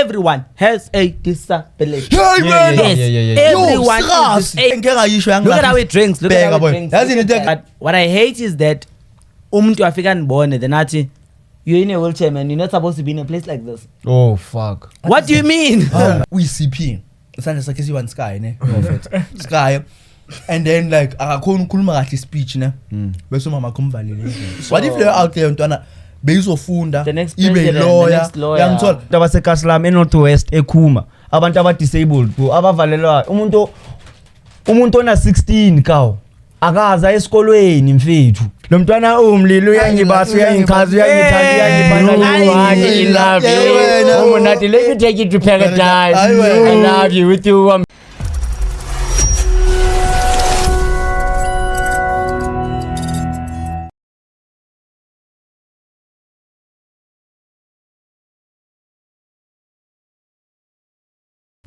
everyone has a disability. Hey man, Everyone is disabled. Look at how he drinks. Look at how he drinks. But what I hate is that umuntu afika nibone then athi you're in a wheelchair, man. You're not supposed to be in a place like this. Oh fuck. What do you mean? CP. Isandla sakhe siyi-1 Sky ne. Sky. And then like akakhona ukukhuluma kahle speech ne. Bese mama kumvalile. What if they're out there ntwana beyizofunda ibe lawyer yangithola abaseKaSlam eNorthwest eKhuma abantu abadisabled abavalelwa umuntu ona 16 kawo akaza esikolweni mfethu lo mntwana umlilo uyangibasa uyangichaza uyangithanda I love you nathi let me take you to paradise I love you with you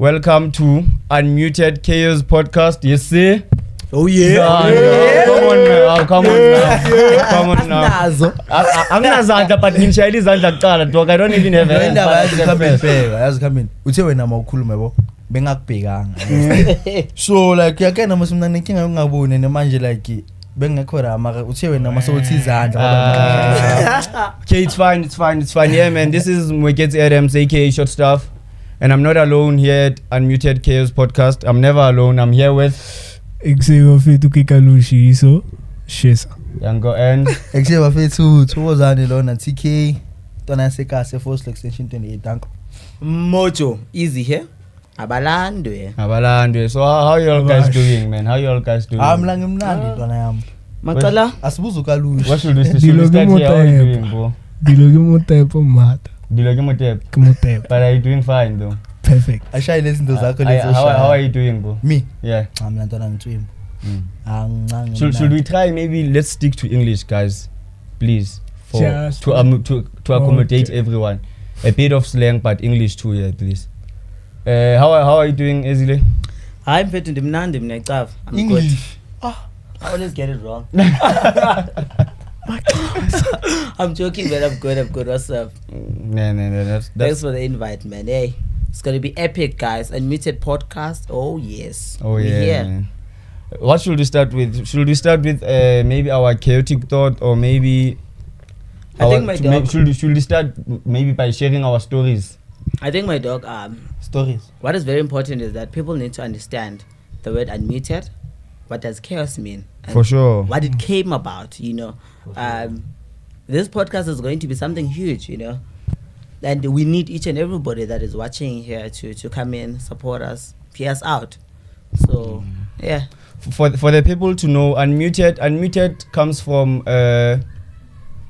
Welcome to Unmuted Chaos Podcast. Yes, sir. Oh yeah. Come on now. Anginazandla but ngishayela izandla kuqala dog. I don't even have a indaba yazikhambeni. Uthe wena mawukhuluma yabo bengakubhekanga. So like yakena masimna nenkinga ungaboni nemanje like bengekho rama uthe wena masothi izandla. Okay, it's fine. Yeah man, this is Mwekezi Adams aka Short Stuff. And I'm not alone here at Unmuted Chaos Podcast. I'm never alone. I'm here with Xavier Fetu Kikalushi so Shesa. Yango and Xavier Fetu Tozani Lona TK Tona Seka se Force Extension 28 Danko. Mojo easy here. Abalandwe. So how you all guys doing, man? I'm mnandi Tona yam. Macala asibuza ukalushi. What should we start here? How are you doing, bro? Dilogi motepo mata. But are you doing fine though? Perfect. Ashaya lezinto zakho lezo. How are you doing, bro? Me? Yeah. I'm Lantana Ngtwim. Should we try maybe let's stick to English, guys, please, to accommodate everyone. A bit of slang but English too, yeah, please. How are you doing, Ezile? I'm fit to I'm English. Good. I always get it wrong. I'm joking, man. I'm good. What's up? No. Thanks for the invite, man. Hey, it's gonna be epic, guys. Unmuted podcast. Oh yes. Oh yeah. Man. What should we start with? Should we start with maybe our chaotic thought, or maybe? I think my dog. Should we start maybe by sharing our stories? I think my dog. Stories. What is very important is that people need to understand the word unmuted. What does chaos mean? For sure. What it came about, you know. This podcast is going to be something huge, you know. And we need each and everybody that is watching here to come in, support us, peer us out. So, yeah. For the people to know, unmuted comes from the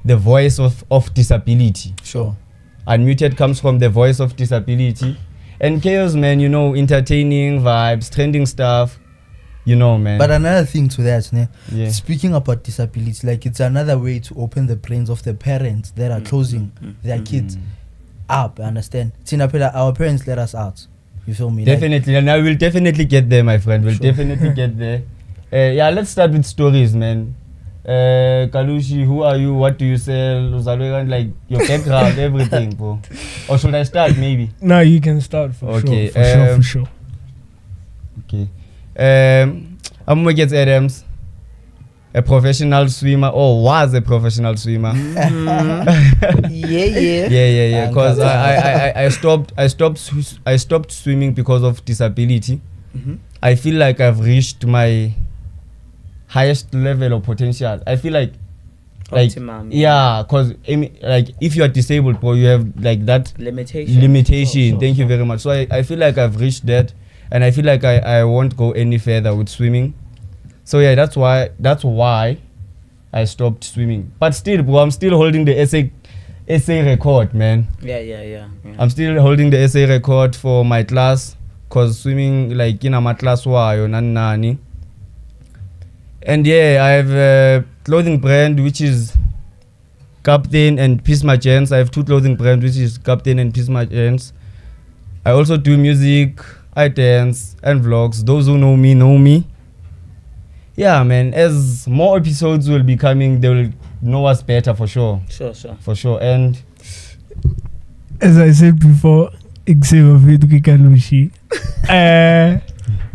voice of disability. Sure. Unmuted comes from the voice of disability. And chaos, man, you know, entertaining vibes, trending stuff. You know, man. But another thing to that, yeah. Speaking about disability, like it's another way to open the brains of the parents that are closing their kids up. Understand? Our parents let us out. You feel me? Definitely, and I will definitely get there, my friend. We'll definitely get there. Yeah, let's start with stories, man. Kalushi, who are you? What do you sell? Like your background, everything, bro. Or should I start, maybe? No, you can start for sure. Okay. I'm Mwekezi Adams, a professional swimmer, or was a professional swimmer. Yeah. Because I stopped swimming because of disability. I feel like I've reached my highest level of potential. I feel like optimum. Yeah, because like if you are disabled, bro, you have like that limitation. Thank you very much. So I feel like I've reached that. And I feel like I won't go any further with swimming. So yeah, that's why I stopped swimming. But still, bro, I'm still holding the essay record, man. Yeah. I'm still holding the essay record for my class, cause swimming like my class nani. And yeah, I have a clothing brand which is Captain and Pisma Gents. I have 2 clothing brands which is Captain and Pisma Gents. I also do music. I dance and vlogs. Those who know me. Yeah, man. As more episodes will be coming, they will know us better for sure. Sure. For sure. And as I said before, Xavier Fetu Kikalushi.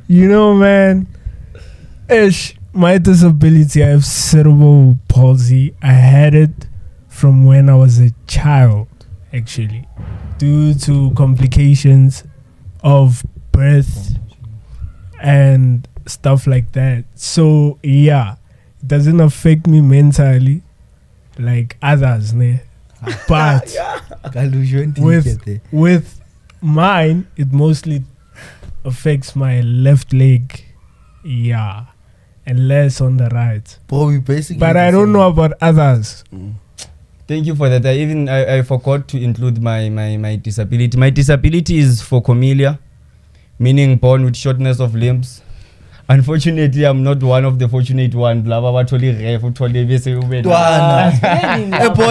You know, man, my disability, I have cerebral palsy. I had it from when I was a child, actually, due to complications of birth and stuff like that. So yeah, it doesn't affect me mentally like others, ne? But with mine, it mostly affects my left leg, yeah, and less on the right. Bro, we basically. But I don't know about others. Thank you for that. I forgot to include my disability. My disability is phocomelia, meaning born with shortness of limbs. Unfortunately, I'm not one of the fortunate ones. Hey boy,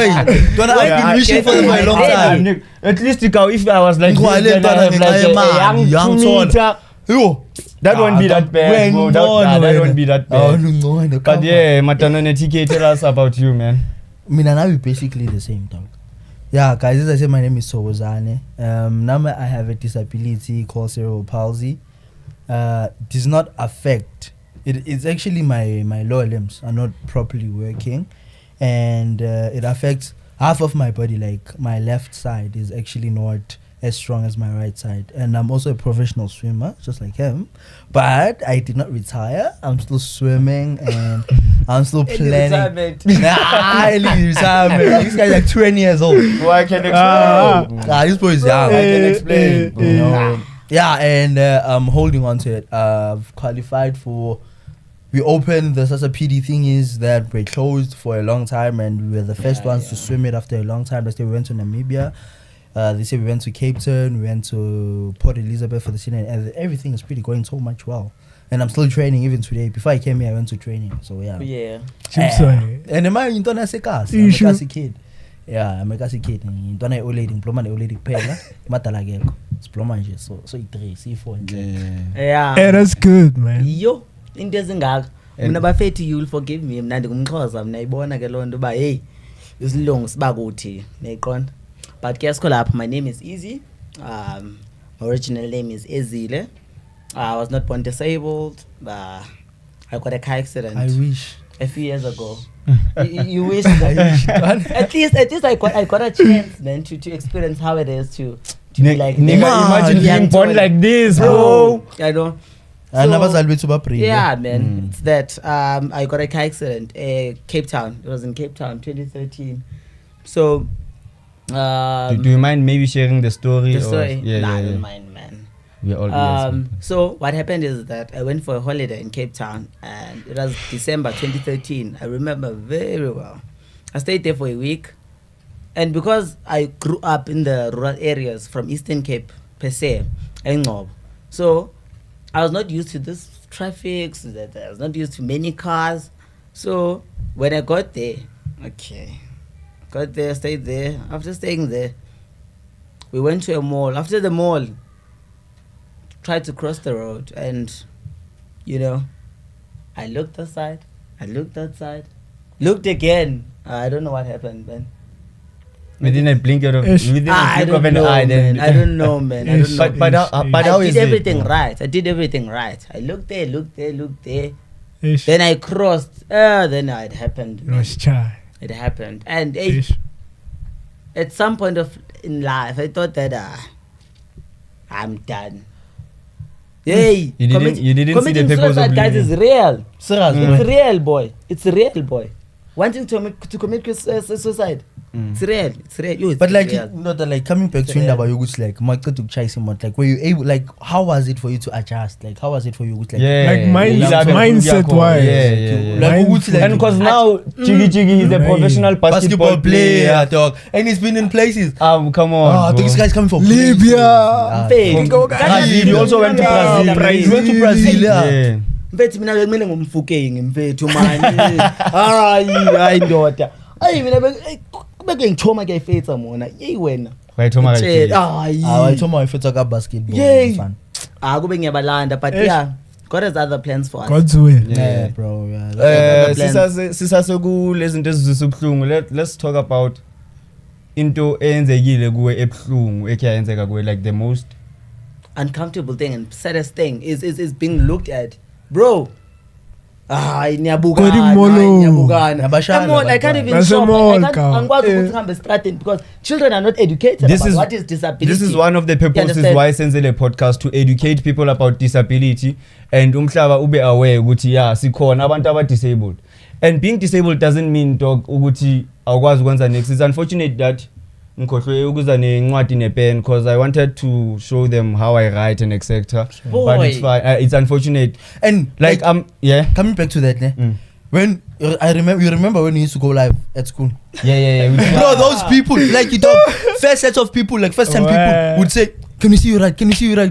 I've been wishing for them for a long time. At least if I was like this, then I have like a young 2 meter. That won't be that bad, bro. That won't be that bad. But yeah, Matano TK, tell us about you, man. Now we're basically the same dog. Yeah, guys, as I said, my name is Sowozane. Now I have a disability called cerebral palsy. Does not affect. It's actually my lower limbs are not properly working, and it affects half of my body. Like my left side is actually not as strong as my right side, and I'm also a professional swimmer, just like him. But I did not retire. I'm still swimming, and I'm still planning. Early retirement. This guy's like 20 years old. Well, I can explain. This boy is young. I can explain. You know? Yeah, and I'm holding on to it. I've qualified for. We opened the Sasa PD thing is that we're closed for a long time, and we were the first ones to swim it after a long time. They went to Namibia. They say we went to Cape Town, we went to Port Elizabeth for the scene, and everything is pretty going so much well. And I'm still training even today. Before I came here, I went to training. So yeah. Yeah. And am I in Tona Sekas? I'm a Kasi kid. Yeah, I'm a Kasi kid. In Tona old lady, diploma old lady pela. Matalageko. It's diploma nje. So i3, C4. Yeah. Hey, that's good, man. Yo, into ezingaka. Mina bafethi you'll forgive me. Mina ngumXhosa, mina ibona ke lonto ba hey, isilungu sibakuthi, neqonda. But guess what? My name is Easy. My original name is Ezile. I was not born disabled. I got a car accident. I wish. A few years ago. You wish. At least I got a chance, man, to experience how it is to be like. Nigga, imagine being born like this, bro. I know. Yeah, man. It's that. I got a car accident. Cape Town. It was in Cape Town, 2013. So. Do you mind maybe sharing the story? The story? Yeah. I don't mind, man. We're all so what happened is that I went for a holiday in Cape Town, and it was December 2013. I remember very well. I stayed there for a week, and because I grew up in the rural areas from Eastern Cape per se, so I was not used to this traffic. I was not used to many cars. So when I got there, stayed there. After staying there, we went to a mall. After the mall, tried to cross the road, and I looked aside, I looked outside, looked again. I don't know what happened, man. Within a blink of an eye, I don't know, man. I don't know. But how I is did it? everything right. I did everything right. I looked there. Then I crossed. Then it happened. It happened, and at some point in life, I thought that I'm done. Hey, you didn't see the committing purpose suicide, of guys, is living. real. Seriously? It's real, boy. It's real, boy. Wanting to commit suicide. It's real. It's real. Yo, it's But like, real. like coming back to Indaba Yoguts, like, market to chase him, like, were you able, like, how was it for you to adjust? Like, how was it for you? Like, mindset wise. Yeah. Like, and because now Chigi is a professional basketball player, dog, and he's been in places. Come on. This guy's coming from Libya. He also went to Brazil. He went to Brazil, yeah. Mfethu mina bekumele ngumfukeng mfethu manje. Hayi ndoda. Hayi mina beke ngithoma ke ifetsa mona. Hey wena. Wayithoma ke. Wayithoma ifetsa ka basketball. Fun. Kube ngiyabalanda, but yeah, God has other plans for us. God's will. Yeah, bro. Yeah. Sisaseku lezinto ezizisa ubhlungu. Let's talk about into eyenzekile kuwe ebuhlungu ekuyenzeka kuwe like the most uncomfortable thing and saddest thing is being looked at, bro. Niyabukana. Nabashana, Come on, I can't even That's shop. a mall, I can't cow. angikwazi ukuthi ngihambe stratting because children are not educated about what is disability. This is one of the purposes understand? why senzele podcast, to educate people about disability and umhlaba ube aware ukuthi yeah sikhona abantu aba disabled. And being disabled doesn't mean dog ukuthi awukwazi ukwenza next. It's unfortunate that ngikhohlwe ukuza nencwadi nepen because I wanted to show them how I write and etc. But it's fine. It's unfortunate. And Like yeah. coming back to that, when you remember when we used to go live at school? Yeah. Bro, those people, like you talk, first set of people, like first time people would say, "Can you see you right? Can you see you right?"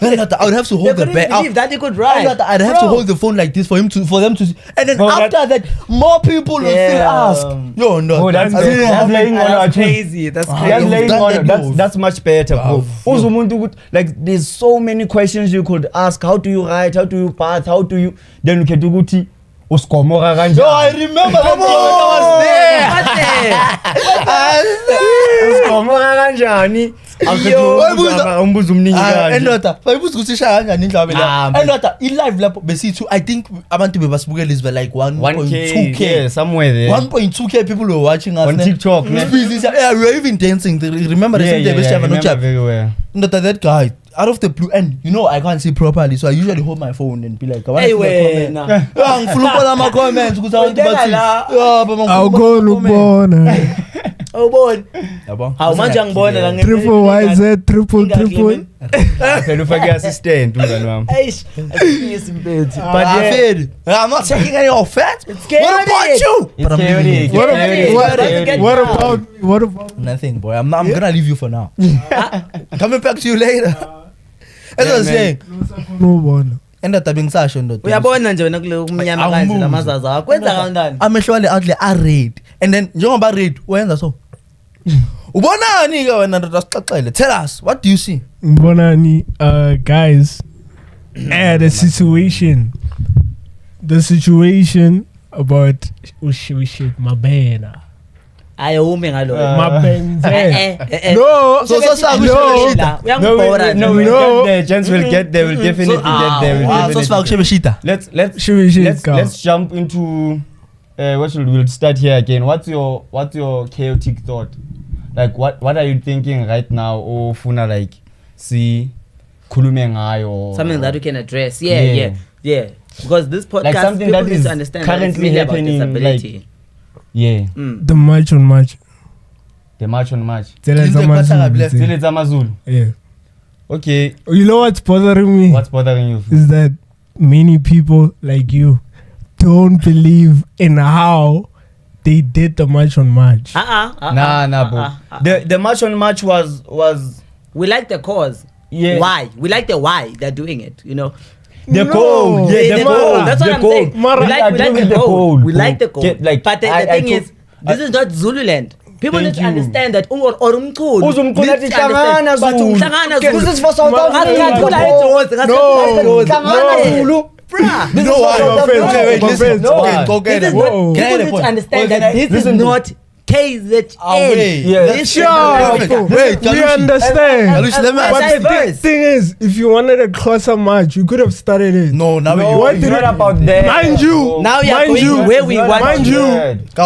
I would have to hold the bag. believe that they could write. I'd have to hold the phone like this for them to see. And then Bro, after that, more people will still ask. Yo, no, Oh, that's laying on our chest. crazy. That's Ah, crazy. That's you've laying done on that, it. yo. That's much better, bro. Uzumuntu like there's so many questions you could ask. How do you write? How do you path? How do you then ukhetha ukuthi usigomora kanjani? Yo, I remember that when I was there. Usigomora kanjani? Yo, Umbuzo omningi kanje. Endoda, bayibuza ukuthi ishaya kanjani indlabe Ah, la. Endoda, i-live lapho besithu, I think abantu bebasibukela is like 1.2k. Yeah, somewhere there. 1.2k people were watching us. On ne? TikTok, ne? Yeah, we were even dancing. Remember the same day we I have no remember chat. very well. That guy out of the blue, and you know I can't see properly, so I usually hold my phone and be like, I want to see the comment. Yeah, ngifuna my comments because I want to see. Yeah, but I'll go look bona. Oh boy. Yabo. How manje ngibona la Triple YZ, triple. Phela ufake assistant umngani wami. Eish, ayisi impethu. But I'm not taking any offense. What about you? It's chaotic. What It's chaotic. What about Nothing, boy. I'm gonna leave you for now. Coming back to you later. As I was saying, no bona? endoda bengisasho ndoda. Uyabona nje wena kule umnyama kanje lamazaza wakho. Kwenza kanjani? Amehlo wale outlet are red. And then njengoba red wenza so. Ubonani ke wena ndoda sixaxele. Tell us, what do you see? Bonani, guys, the situation about uship mabena. Ayume ngalo. Mabenze. No, So Uyangibhora. No, we'll get there. Gents will get there. We'll definitely get there. so sifaka kushebe shita. Let's jump into we'll start here again. What's your chaotic thought? Like what are you thinking right now? Or funa like see khulume ngayo. Something that we can address. Yeah. Because this podcast, Like something people that need is to understand that it's currently really about happening, disability. Yeah. The march on March. The march on March. Tell us Amazulu. Still it's Amazulu. Yeah. Okay. You know what's bothering me? What's bothering you? Is that many people like you don't believe in how they did the march on March. Nah, bro. The march on March was we like the cause. Yeah. Why? We like the why they're doing it, you know. the goal. Yeah, the goal. That's what I'm saying. We like the goal. We like the goal. Like, but the thing is, this is not Zululand. People need to understand that Uzumkhulu hlangana Zulu. This is for South Africa. No. Bruh. You know why? Wait, listen. People need to understand that this is not KZN. Yeah. This is Wait, We understand. Galushi, let me ask you. The thing is, if you wanted a closer match, you could have started it. No, now No, it's not about that. Mind you, Now you are Mind going you. where we want. Mind you.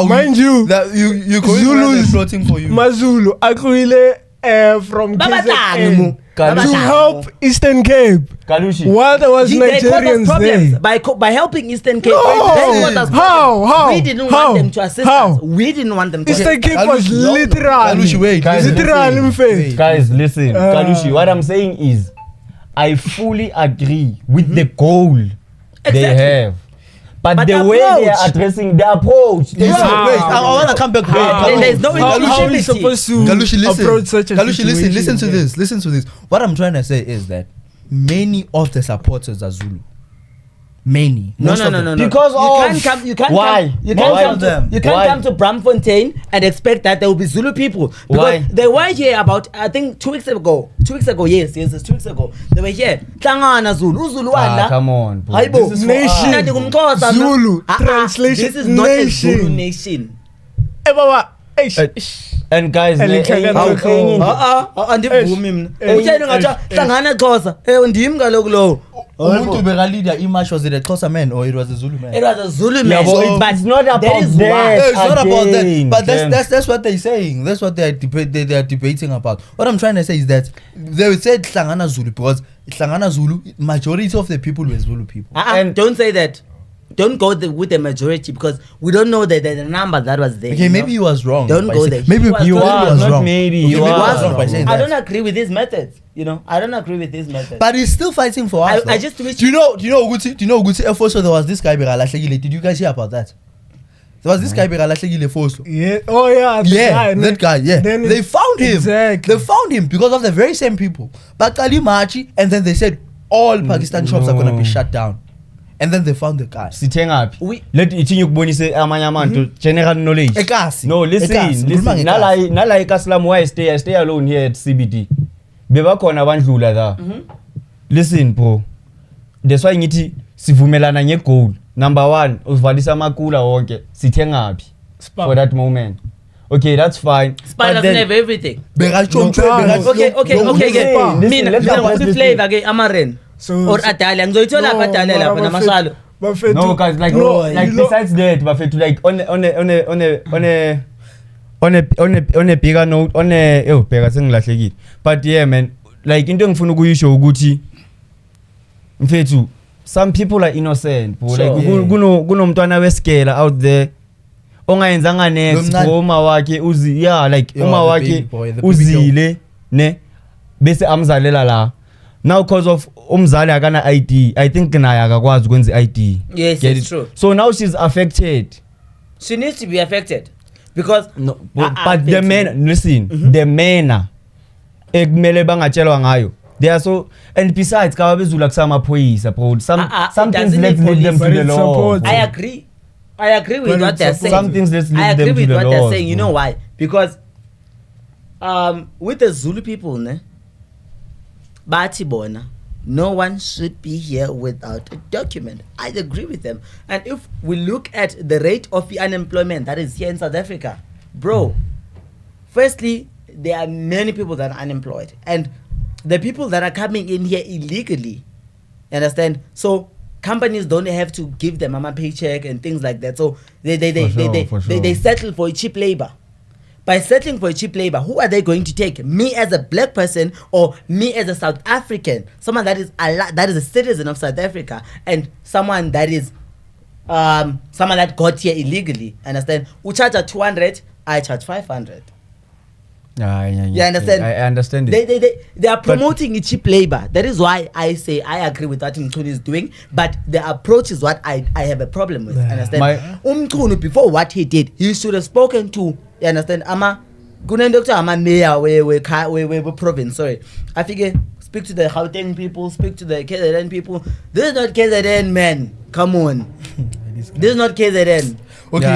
Mind you, that you Zulus is floating for you. Mazulu, Akuile from KZN to help Eastern Cape. Kalushi. While there was They caused us Nigerians problems there. by helping Eastern Cape. No. They caused us How? problems. How? We didn't How? want them to assist How? us. We didn't want them to Eastern assist us. Cape was Galushi, wait. Guys, literally Wait. Guys, listen. Kalushi, what I'm saying is, I fully agree with the goal they Exactly. have. But But the the way they approach. are addressing the approach. Listen, wait, I want to come back. Then there's no How are we inclusivity. supposed to Galushi, listen. approach such a Galushi, situation? listen to this. Listen to this. What I'm trying to say is that many of the supporters are Zulu. Many. No. Most of them. Because You can't why? come. You Why? can't Why? come to Bramfontein and expect that there will be Zulu people because Why? they were here about I think 2 weeks ago. 2 weeks ago, yes, it's 2 weeks ago. They were here. Hlangana Zulu, Zulu wanda. Come on, bro. Hayibo. This is for Nation. us. Mina ndingumXhosa, no? Zulu. Ah, Translation. This is not a Nation. Zulu nation. Hey, Baba. Hey, Uh, And guys, andivumi mina utheni ngathi hlangana Xhosa ndim kaloku lowo umuntu bekalida imarch was it a Xhosa man or it was a Zulu man? It was a Zulu man. But it's not about that is that. why. It's not about that, but that's what they're saying. That's what they are debating about. What I'm trying to say is that they said Hlangana Zulu because Hlangana Zulu, majority of the people were Zulu people. And don't say that. Don't go with the majority because we don't know the number that was there. Okay, maybe he was wrong. Don't go there. Maybe you are not wrong. maybe Okay, you maybe are was wrong by saying I that. don't agree with his methods. I don't agree with his methods. But he's still fighting for us. I just wish. Do you know Uguti Foso? There was this guy Beralahlekile. Did you guys hear about that? There was this guy Beralahlekile Foso. Yeah. Oh yeah. That guy. Yeah. Then They found him. Exactly. They found him because of the very same people. But Ali Machi, and then they said all Pakistan shops are gonna be shut down. And then they found the guy. Sithengaphi let ithi ukubonise amanye abantu general knowledge Ekasi. no listen nala eKasilam why stay alone here at CBD bebakhona abandlula la listen bro that's why ngithi sivumelana ngegoal number 1 uvalisa amakula wonke sithengaphi for that moment. Okay, that's fine. Spy doesn't have everything. Okay. Mina ngikuthi flavor ke amaren. Or Adalia ngizoyithola lapha Adalia lapha namashalo. No guys like besides that bafethu like on a bigger note bheka sengilahlekile but yeah man like into engifuna ukuyisho ukuthi mfethu some people are innocent bro like kunomntwana wesigela out there ongayenzanga next uma wakhe uma wakhe uzile ne bese amzalela la now because of umzali akana ID I think naye akakwazi ukwenza ID. Yes, it's true. So now she's affected. She needs to be affected because no, but the men listen the men ekumele bangatshelwa ngayo they are so and besides ka bezula kusama phoyisa bro some things let's leave them to the law. I agree with what they're saying. Some things let's leave them to the law. I agree with what they're saying. You know why? Because with the Zulu people ne bathi bona no one should be here without a document. I agree with them. And if we look at the rate of the unemployment that is here in South Africa, bro, firstly, there are many people that are unemployed. And the people that are coming in here illegally, understand? So companies don't have to give them a paycheck and things like that. So they settle for cheap labor. By settling for cheap labor, who are they going to take? Me as a black person or me as a South African? Someone that is a citizen of South Africa and someone that is someone that got here illegally. Understand? We charge at 200, I charge 500. Yeah. You understand? I understand it. They are promoting cheap labor. That is why I say I agree with what Mchunu is doing, but the approach is what I have a problem with. Understand? Mchunu, before what he did, he should have spoken to, you understand, mayor we province, sorry. I figure speak to the Gauteng people, speak to the KZN people. This is not KZN, man. Come on. This is not KZN. Okay,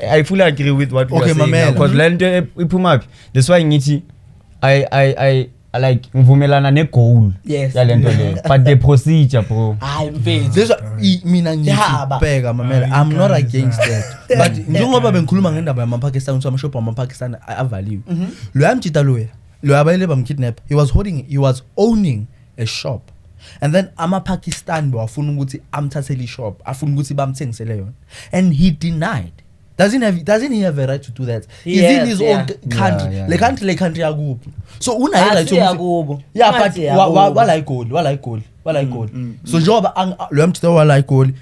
I fully agree with what you are saying because lento iphuma that's why ngithi I like ngivumelana ne goal yalento le but the procedure bro I'm fair. This mina ngiyibheka mamela I'm not against that but njengoba bengikhuluma ngendaba yama-Pakistan ukuthi amashop ama-Pakistan avaliwe lo yamjita lo abayele bamkidnap he was owning a shop. And then ama-Pakistan bafuna ukuthi amthathele ishop afuna ukuthi bamthengisele yona and he denied. Doesn't he have a right to do that? He's in his own country. Le country yakubo. So unayo right to yakubo. Yeah, but wala igoli. So njengoba lo yamthetho wala igoli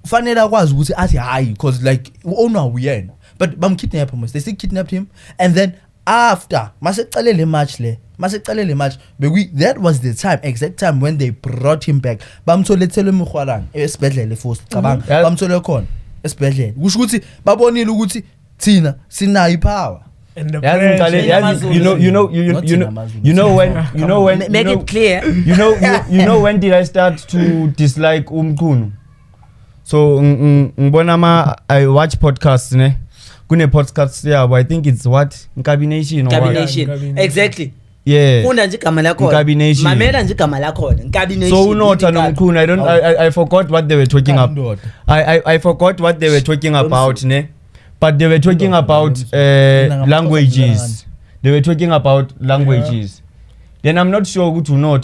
fanele akwazi ukuthi athi hayi because like owner uyena but bamkidnap him. They still kidnapped him and then after masecalele match that was the exact time when they brought him back bamtholethele emkhwalana esibedlele futhi cabanga bamthole khona esibedlele kusho ukuthi babonile ukuthi thina sinayo ipower and the you know when make it clear you know when did I start to dislike Mchunu? So ngibona I watch podcasts ne kune podcast yabo I think it's what Nkabination exactly yeah funda nje igama lakho mamela nje igama lakho Nkabination. So unotha nomkhulu I forgot what they were talking about. I forgot what they were talking about ne but they were talking about languages. They were talking about languages. Then I'm not sure who to know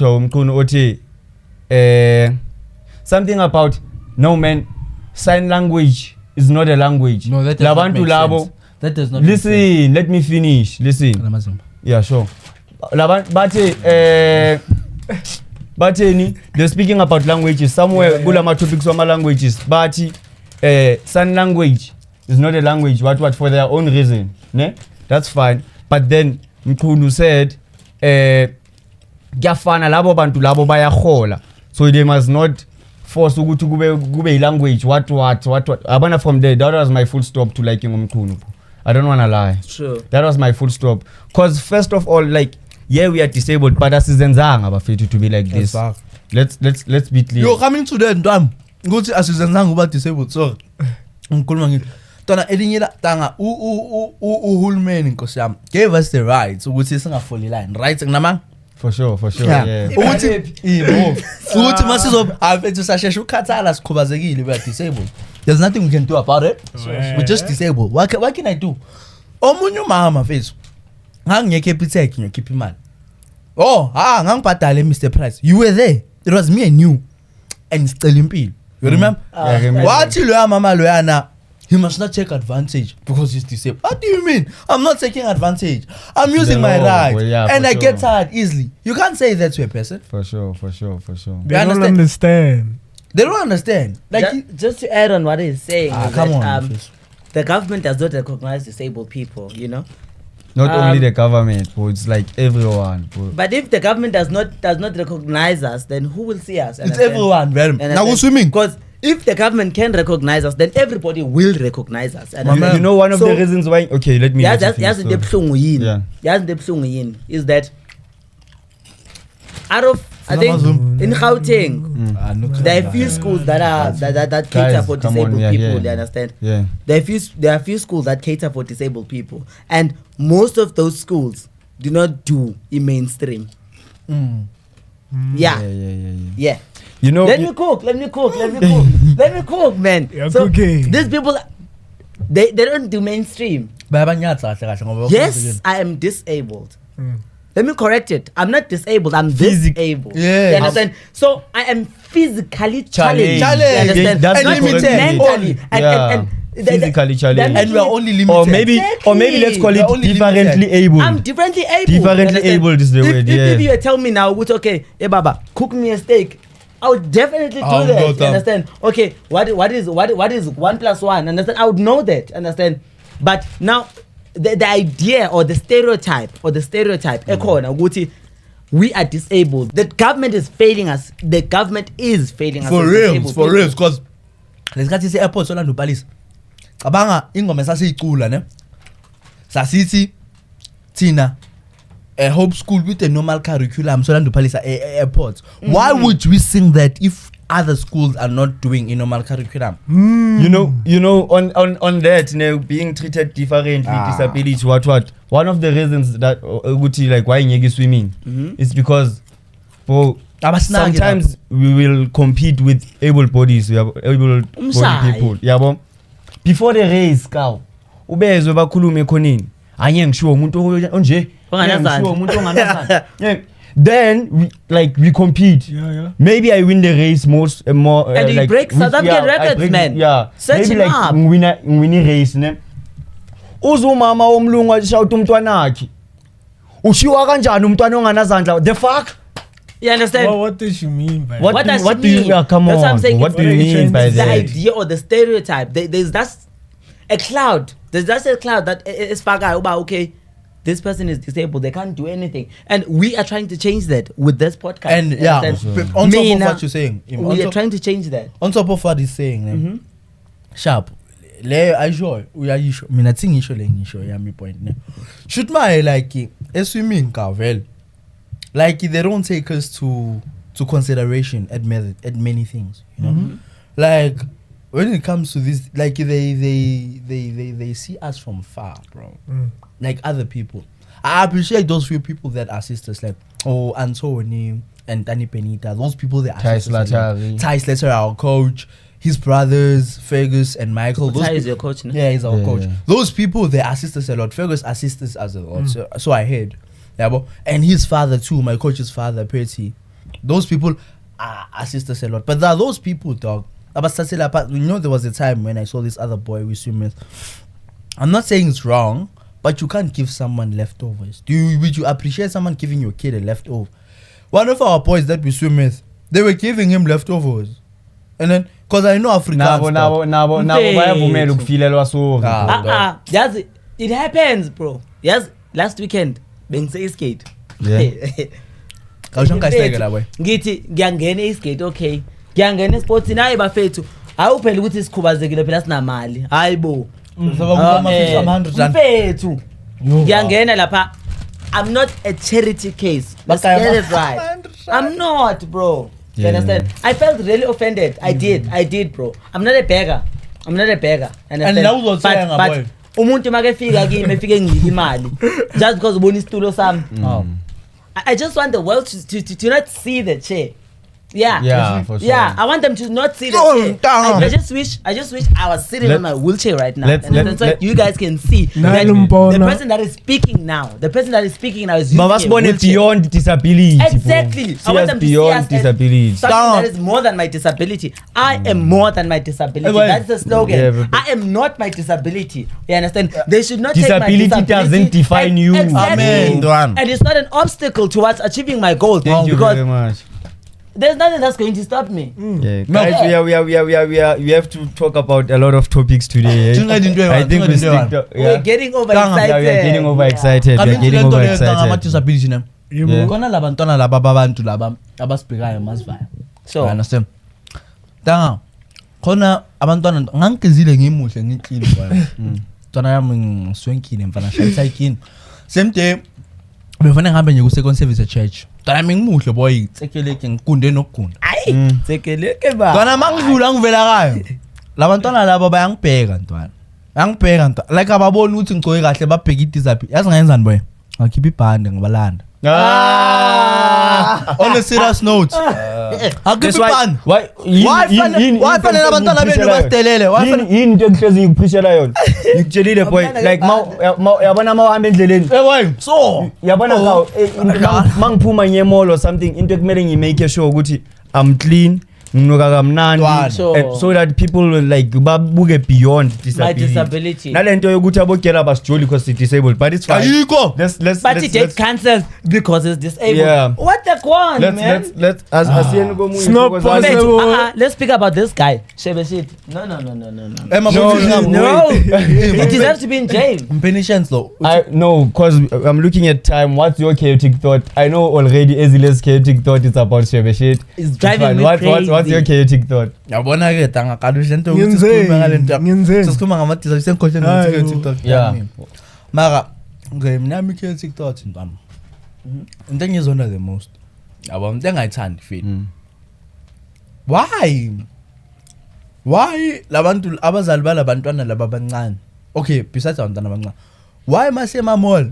something about no man, sign language is not a language. No, that does not make sense. That does not make sense. Listen, let me finish. Listen. Yeah, sure. But they're speaking about languages somewhere. Bulama topics on languages. But sign language is not a language. What for their own reason. Ne? That's fine. But then Mkhulu said, "Gyafana labo bantu labo bayahola." So they must not force ukuthi kube language. What. Abana from there. That was my full stop to liking Mkhulu. I don't wanna lie. True. That was my full stop. Cause first of all, like, yeah, we are disabled, but asizenzanga abafethu to be like this. Let's be clear. Yo, coming to the ntwami ukuthi asizenzanga uba disabled. Sorry. Ngikhuluma ngithi tona elinye la tanga uhulumeni Nkosi yami gave us the rights ukuthi singafoli line. Right nginamanga? For sure. Yeah. Ukuthi masizo afethu sashesha ukhathala sikhubazekile we are disabled. There's nothing we can do about it. We're just disabled. What can I do? Omunye umama mfethu ngangiyeke epitech ngikhipha imali. Ngangibhadale Mr Price. You were there. It was me and you. And sicela impilo. You remember? I remember. Wathi loya mama loyana he must not take advantage because he's disabled. What do you mean? I'm not taking advantage. I'm using my right. Well, yeah, and I sure. get tired easily. You can't say that to a person. For sure. They don't understand. They don't understand. Like Just to add on what he's saying, is come that, on. the government does not recognize disabled people, you know. Not only the government, but it's like everyone. But if the government does not recognize us, then who will see us? It's everyone, very. Now what's swimming? Because if the government can recognize us, then everybody will recognize us. And You know one of the reasons why. Okay, let me. Is that out of I think in Gauteng there are few schools that cater for disabled people. You understand? Yeah. There are few schools that cater for disabled people, and most of those schools do not do in mainstream. Yeah. You know. Let me cook, man. Yeah, so cooking. these people, they don't do mainstream. Yes, I am disabled. Let me correct it. I'm not disabled. I'm disabled. Yeah. You understand? So I am physically challenged. Challenged. You understand? That's Not limited. mentally. And physically challenged. And we are only limited. Or maybe let's call We are it only differently limited. able. I'm differently able. Differently You understand? able is the word. If you tell me now, okay, hey Baba, cook me a steak, I would definitely do that. You understand? Okay, what is 1 + 1? Understand? I would know that. Understand? But now the idea or the stereotype ekona ukuthi we are disabled. The government is failing us. The government is failing us. For as real, disabled for people. real, because lesikhathi se-airport Orlando Palace cabanga ingoma esasiyicula ne sasithi thina a Hope School with a normal curriculum Orlando Palace airport. Why would we sing that if other schools are not doing a normal curriculum? You know, on that, you know, being treated differently, disability, what. One of the reasons that like why nyegi swimming is because sometimes we will compete with able bodies. We have able bodied people. Yabo. Before the race, cow. Ubezwe bakhulume khonini. Anye ngisho umuntu onje. Then we compete. Yeah. Maybe I win the race more. And you break South African records, man. Yeah. Search Maybe him like up. win race ne. Uzumama womlungu ashawuta umntwana wakhe. Ushiwa kanjani umntwana onganazandla? The fuck? You understand? Well, what does she mean by What does do she you mean? come That's what I'm on? saying. What do you mean by the that? idea or the stereotype? There's that's a cloud. There's just a cloud that is okay. This person is disabled. They can't do anything, and we are trying to change that with this podcast. And You yeah, understand? on top Me of now, what you're saying, we are trying to change that. on top of what he's saying, sharp. Le ayisho uyayisho mina thingisho le ngisho yami point ne. Should my like swimming ka vele. Like they don't take us to consideration at many things, you know. Like when it comes to this, like they see us from far, bro. Like other people. I appreciate those few people that assist us, like Anthony, and Danny Benita. Those people, they Ty assist us a lot. Slattery. Ty Slater, our coach, his brothers Fergus and Michael. Those Ty is pe- your coach, no? Yeah, he's our Yeah, coach. yeah. Those people, they assist us a lot. Fergus assists us as a lot. So I heard. Yeah, but, and his father too, my coach's father, Percy. Those people assist us a lot. But there are those people, dog. You know, there was a time when I saw this other boy we swim with. I'm not saying it's wrong, but you can't give someone leftovers. Would you appreciate someone giving your kid a leftover? One of our boys that we swim with, they were giving him leftovers. And then, because I know Africans. nabo Mfethu. bayavumela ukufilelwa sorry. Yes, it happens, bro. Yes, last weekend bengise skate. Yeah. Ngithi ngiyangena iskate, okay. Ngiyangena esports naye bafethu. Awuphela ukuthi sikhubazekile phela sinamali. Hayibo. Mfethu. Ngiyangena lapha. I'm not a charity case. Let's get it right. I'm not, bro. You Yeah. understand? I felt really offended. I did, bro. I'm not a beggar. Understand? now uzothenga, boy. Umuntu makefika kimi efike ngilika imali just because ubona isitulo sami. I just want the world to not see the chair. Yeah, for sure. Yeah, I want them to not see the Oh, chair. damn. I just wish I was sitting on my wheelchair right now. Let- So let- you guys can see that the person that is speaking now is using a Mabasibone wheelchair. beyond disability. Exactly. See I want us them to see beyond us as disability. something that is more than my disability. I am more than my disability. Well, That's the slogan. yeah, but- I am not my disability. You understand? They should not take Disability my disability doesn't define and- you. Exactly. Amen, Dwan. And it's not an obstacle towards achieving my goal. Thank you because very much. there's nothing that's going to stop me. Yeah, guys, we have to talk about a lot of topics today. Think I didn't do it, I think we think I didn't stick. do We're getting overexcited. Yeah, we are getting overexcited. We are getting overexcited. disability now. Yeah. Kona labantwana laba babantu laba abasibhekayo masivaya. So, I understand. Tanga khona abantwana ngangigezile ngimuhle ngiclean boy. Twana yami ngiswenkile mfana shayisa ikini. Same day befana ngihambe nje ku second service at church. Twana yami ngimuhle boy tsekeleke ngikunde nokugunda. ayi, tsekeleke ba. Twana mangidlula ngivela kayo. Labantwana laba bayangibheka ntwana. Bayangibheka ntwana. Like ababona ukuthi ngigcoke kahle babheka idisability. Yazi ngayenzani boy? Ngakhipha ibhande ngibalanda. On a serious note. That's Akhipha why. ibhande. Why fanele abantwana benu basitelele? Why fanele yini into engihlezi ngikuphishela yona ngikutshelile boy like yabona mawuhamba endleleni boy. So yabona mangiphuma ngemall or something into ekumele ngimake sure ukuthi I'm clean nginuka kamnandi Dwan. so that people will like babuke beyond My disability disability. nalento yokuthi abogela basijoli because they disabled but it's fine ayikho. But it gets cancelled because it's disabled. Yeah. What the one, man? let's asiyeni komunye It's not because possible. Let's speak about this guy. Shebe shit. No. Emma No. He deserves to be in jail. Penitence though. no, because I'm looking at time. What's your chaotic thought? I know already Ezile's chaotic thought is about Shebe shit. It's driving fine. me What's crazy. your chaotic thought? Yabona ke tanga kalusha into Ngiyenzeni. sesikhuluma ngamadisa senkohleni Hayi, ukuthi TikTok. Yeah. Mara mina chaotic thoughts ntwana. Into engizonda the most. Yabo into engayithandi fit. Why labantu abazali balabantwana laba abancane? Okay, besides abantwana abancane. Why masema mall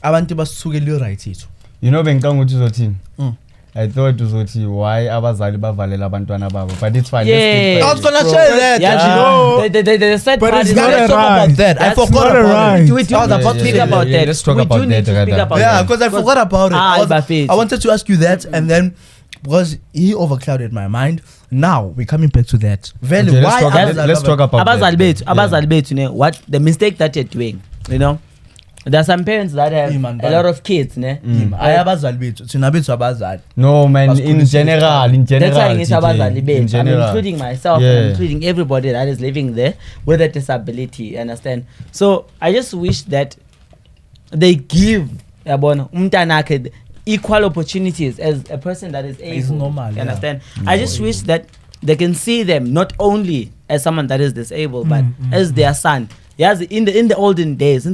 abantu basukela right ethu? You know bengicanga ukuthi uzothini? Mm. I thought uzothi why abazali bavalela abantwana babo but it's fine. Yeah. I was gonna say that. Yeah, No. the sad But part it's is not let's a talk right. about that. I That's forgot not a about right. it. We do I was need about to to speak say about that. Yeah, that. let's talk We about do need that, to speak rather. about Yeah, that. because I forgot about it. Ah, I Bafethu. wanted to ask you that, and then because he overclouded my mind. Now we're coming back to that. Very Okay, why? let's talk about Abazali that. bethu, abazali bethu, you know, what the mistake that you're doing, you know. There are some parents that have Iman, a lot of kids, ne? Ayabazali bethu. Thina bethu abazali. No man, Basically, in general. That's why it's TK, abazali in bethu. I'm general. including myself, Yeah. I'm including everybody that is living there with a disability, you understand? So I just wish that they give yabona umntanakhe equal opportunities as a person that is able. It's normal, You yeah. understand? I just wish that they can see them not only as someone that is disabled, but as their son. Yes, in the olden days,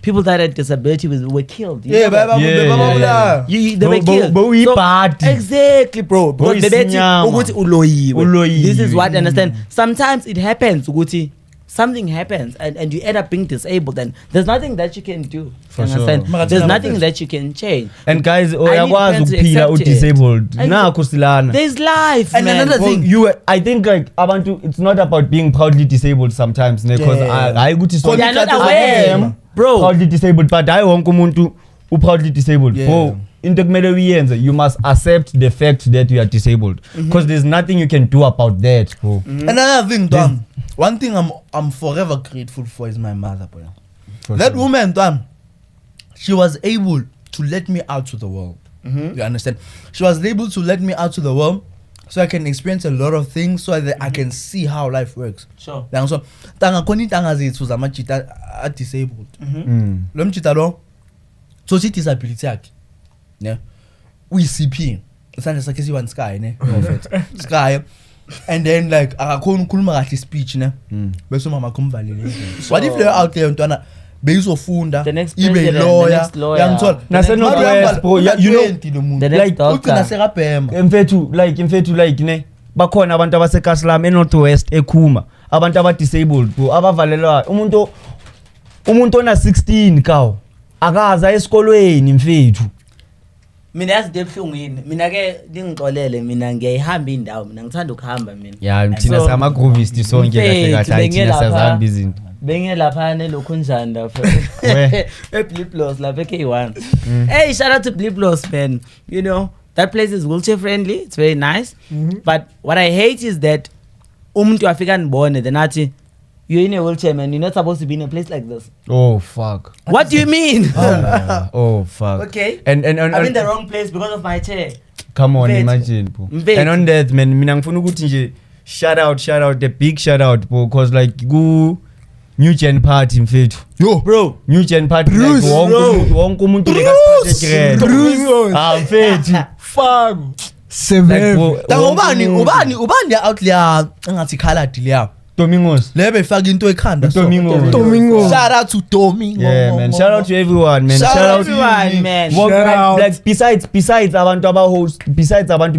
people that had disability were killed. You Yeah, know that? baba, Yeah, baba, yeah, baba. They were Bo- killed. bo- we So- party. Exactly, bro. Bo Bebethi isinyama. ukuthi uloyiwe. Uloyiwe. This is what I understand. Sometimes it happens ukuthi something happens and you end up being disabled, then there's nothing that you can do. For You sure. understand? There's nothing that you can change. And guys, I uyakwazi need to ukuphila accept it. u-disabled. I need Nakho silana. There's life, And man. another thing, I think like abantu, it's not about being proudly disabled sometimes, because Yeah. I ukuthi They are not I aware. am Bro. proudly disabled, but hayi wonke umuntu proudly disabled. Yeah. Bro, into kumele uyenze, you must accept the fact that you are disabled, because there's nothing you can do about that, bro. Another thing, Tom. One thing I'm forever grateful for is my mother, bro. For That sure. woman, Tom, she was able to let me out to the world. You understand? She was able to let me out to the world so I can experience a lot of things, so that I can see how life works. Sure. Like, so, tanga koni tanga zethu zamachita are disabled. Mm. Lo mchita lo, so she disability yakhe. Ne? Uyi-CP. Isandla sakhe siyi-one sky, ne? Sky. And then like akakhona ukukhuluma kahle speech, ne? Bese umama kumvalele. What if leyo out there mntwana beyizofunda The next ibe president, the lawyer, next lawyer. yangithola. Nase Northwest, bro, you know, lo muntu. The next Like, doctor. Ugcina sekabhema. mfethu like ne bakhona abantu abasekasilam eNorthwest ekhuma, abantu aba-disabled bro, abavalelwa umuntu ona 16 kawo akaza esikolweni mfethu. Mina yazi debuhlungu yini. Mina ke ningixolele, mina ngiyayihamba indawo, mina ngithanda ukuhamba mina. Ya thina So, singama-groovist sonke kahle mfethu, kahle, thina bengiyelapha. siyazihamba izinto. Bengelapha nelokhu lapha. Where? eBliplos lapha eK1. Hey, shout out to Bliplos, man. You know, that place is wheelchair friendly. It's very nice. But what I hate is that umuntu afika nibone then athi you're in a wheelchair, man. You're not supposed to be in a place like this. Oh fuck. What do you mean? Oh fuck. Okay. And I'm in the wrong place because of my chair. come on, Mfethu. imagine bro. Mfethu. And on that man, mina ngifuna ukuthi nje shout out, a big shout out bro, because like ku New Gen Party mfethu. Yo, Bro. New Gen Party Bruce, like wonke umuntu lekasiphathe Bruce. ah mfethu. Fuck. Like, Severe. bro, tanga wonke umuntu. ubani ya out leya engathi colored leya. Domingos. Lebe faka into ekhanda. so. Domingos. Domingo. Shout out to Domingo. Yeah man, shout out to everyone man. Shout out to everyone, man. Wonke- Shout out. like besides abantu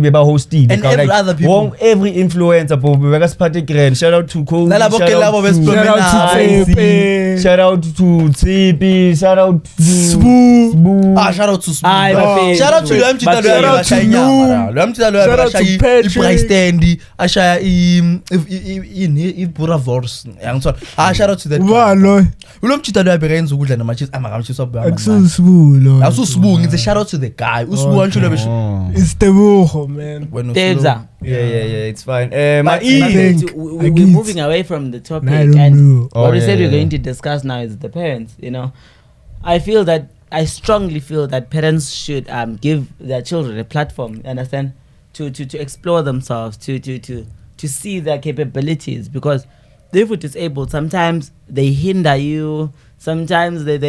beba hosted And every other people. every influencer bro bekasiphathe grand. Shout out to Kobe, Nalabo ke labo Shout out to Icy, Pepe. shout out to Tsipi, shout out to Spoo. Ah, shout out to Smooth. Aye, bafethu. Shout out to lo mchita But lo shout yaba out to shaya you. inyama. Lo mchita lo Shout yaba out to shaya Patrick. i-price stand, ashaya i-Bura Vors. Yangithola. Ah, shout out to that. Uba lo. Lo mchita lo yaba yenza ukudla namachisi amakamchisi wabhama. Akususibulo. Awususibu ngithi shout out to the guy. Usibu wanjalo besho. Oh. It's Tebuho, man. Wena Tedza. Yeah, it's fine. But My I think- we're I get- moving away from the topic, I don't and know. Oh, what we yeah, said we're yeah. going to discuss now is the parents. You know, I strongly feel that parents should give their children a platform. Understand? To explore themselves, to see their capabilities, because if you're disabled, sometimes they hinder you. Sometimes they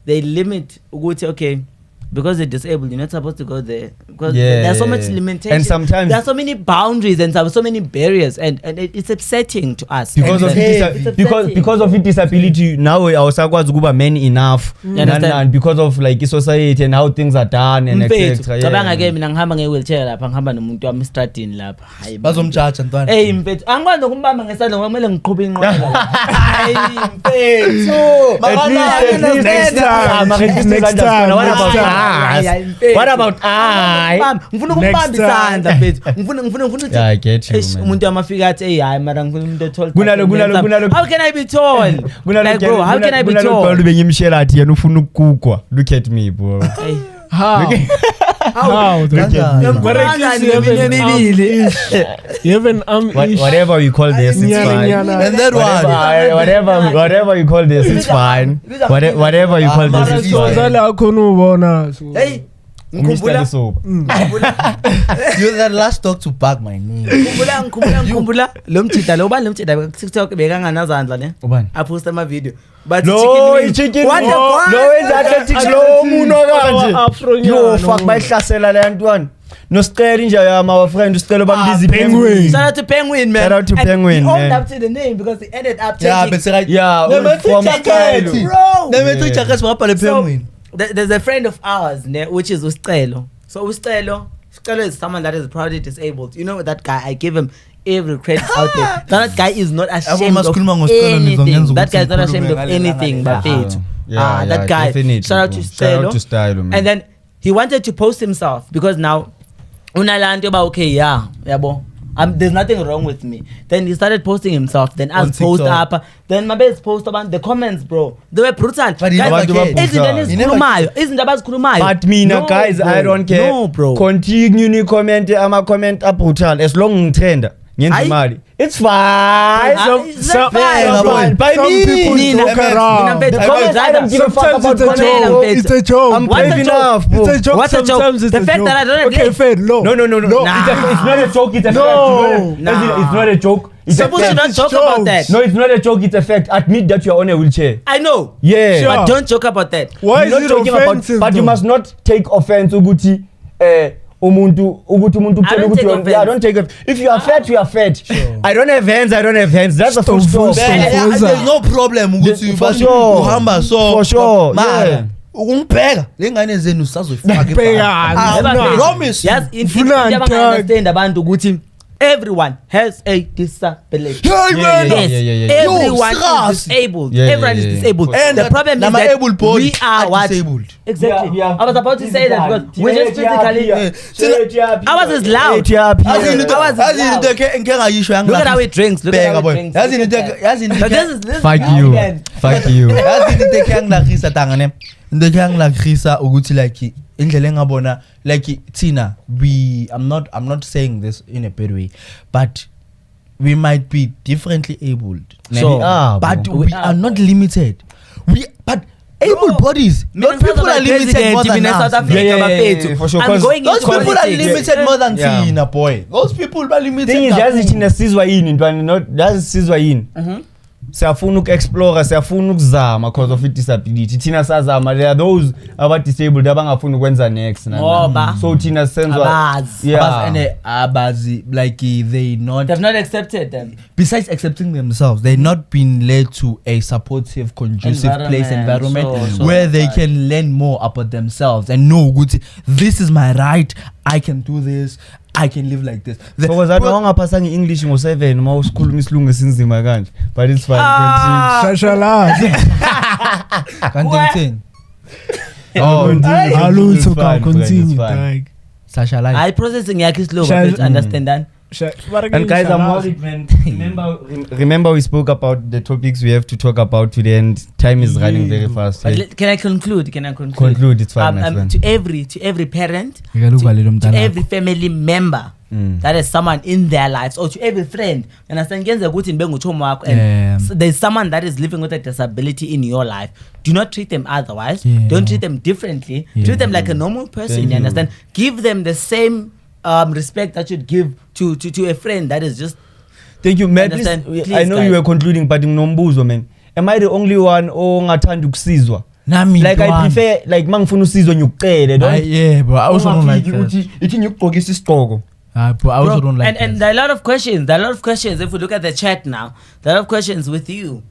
limit. Okay. Because they're disabled, you're not supposed to go there. Because there's so much limitation. And sometimes there are so many boundaries and so many barriers, and it's upsetting to us. because of It's upsetting. because of disability now awusakwazi ukuba man enough understand? because of like society and how things are done and Mfethu, etc. cabanga ke mina ngihamba nge-wheelchair lapha, ngihamba nomuntu wami estradini lapha. Hayi, bazomjaja ntwana. Hey mfethu, angikwazi nokumbamba ngesandla ngoba kumele ngiqhube inqwela. Hayi mfethu. Next time. What about I? Ngifuna Next ukumbamba time. isandla mfethu. Ngifuna ukuthi Yeah, I get you, eish, man. umuntu amafika athi hey hayi mara ngifuna umuntu etall. Kunalo- How can I be tall? Like bro, how can I be tall? bengimshela athi yena ufuna ukugugwa. Look at me bro. Hey. How? How? Look at me. But at least you have an arm-ish. You have an arm-ish. Whatever you call this, it's Nyana, fine. nyana. And that one. Whatever you call this, it's fine. Whatever you call this, Mara it's so fine. zala akhona ubona. So. Hey. Mr. Ngikhumbula Soap. You're the last dog to bag my knee. ngikhumbula lo mjida lo ubani lo mjida TikTok bekanganazandla ne Ubani? aposta ama video but No, chicken What the fuck? no wenza athletics lo umuntu Afro kanje. Yo nyana, fuck no. bayihlasela le ntwana. Nosicela nje my friend usicela bambizi Penguin. shout out to Penguin, man. Shout out to And Penguin, he owned man. up to the name because he ended up Yeah, changing. but right. Yeah, from jacket. Bro. Nemethu jacket ngapha le penguin. There's a friend of ours ne, which is Usicelo. So Usicelo is someone that is proudly disabled. You know that guy, I give him every credit out there. That guy is not ashamed of masikhuluma ngosiqhelo anything. nizongenza That guy is not ukuthi ashamed of ngikhulume anything but faith. That guy. definitely, Shout out to bro. Shout out to Stylo, man. And then he wanted to post himself because now unalanto about okay, yabo. There's nothing wrong with me. Then he started posting himself. Then On as post TikTok. up. Then my best post about the comments, bro. They were brutal. But he Guys, never cared. Isn't about But mina, guys, I don't care. No, bro. Continue ni comment ama comment up brutal as long ngithenda ngenza imali. It's fine. Some By some me. people Nina, joke around. Nina, The comments, I don't give a fuck Sometimes about it's a joke. comments. It's a joke. I'm What's brave a joke? enough, bro. It's a joke. What's a joke? Sometimes it's The a fact joke. that I don't Okay, agree. fair. No. No. Nah. It's not a joke. It's a No. fact. Nah. It's not a joke. It's a People should fact. not joke about that. No, it's not a joke. It's a fact. Admit that you are on a wheelchair. I know. Yeah. Sure. But don't joke about that. Why You're is it joking about, offensive? but you though? must not take offense ukuthi umuntu I don't take offense. I don't take offense. If you are fat, you are fat. I don't have hands. That's a full Stop, stop. stop. There's no problem ukuthi For bathi sure. uhamba so For sure, mara yeah. ungibheka lengane zenu sazoyifaka Bheka, Never no. fail. promise Yes, in Funa India, Tag. understand abantu ukuthi everyone has a disability. hey man Yes, yeah. everyone Yo, is disabled. Yeah, Everyone yeah, is yeah. disabled. and The problem is nama that able body we are what? disabled Exactly. Yeah. I was about to say that because we're just physically. Ours is loud. yazini Ours is into loud. ngeke ngayisho Look at how it drinks. Look at bheka how boy it drinks. yazini Look into at that. yazini But this Fuck is you. again. Fuck you. yazini into ekuyangilagisa tangane into ekuyangilagisa ukuthi like indlela engabona like Tina I'm not saying this in a bad way but we might be differently abled So, but bro. we are not limited but able bodies those people are limited more than us Yeah, for sure. I'm 'Cause going those into people are politics. limited more than Yeah. Tina boy those people are limited Thing is kakhulu. yazi thina sizwa yini ntwana not yazi sizwa yini siyafuna uku-explore siyafuna ukuzama cause of disability thina sazama there are those aba-disabled abangafuni ukwenza next Ngoba so thina senzwa abazi. yeah abazi like they not They've not accepted them. besides accepting themselves they've not been led to a supportive conducive place environment So where they can learn more about themselves and know good this is my right I can do this I can live like this because I don't ngaphasa nge-English ngo7 uma usikhuluma isilungu esinzima kanje but it's fine continue. Shashala. Can't think Hello, It's so fine, continue. it's fine. Like, Sasha like I processing yakhe slow Shall- but understand that. And guys, I'm worried, man. Remember, we spoke about the topics we have to talk about today, and time is running very fast. But Hey, can I conclude? conclude, it's fine, my friend. To every parent, to to every family member that is someone in their lives, or to every friend, understand? Ngenza ukuthi nibe nguchomo wakho, and there's someone that is living with a disability in your life. Do not treat them otherwise. Don't treat them differently. Treat them like a normal person. Thank You you. understand? Give them the same respect that you'd give to a friend that is just. Thank you, man. Please, Understand? Please, I know guys. you were concluding, but ngombuzo, man. Am I the only one ongathanda ukusizwa? nami Like I prefer, like mangifuna usizwe nyukucele, don't. yeah but I also don't like that Ithi nyukugqokisa isigqoko. but I also don't like and there are a lot of questions. There are a lot of questions. If we look at the chat now, there are a lot of questions with you.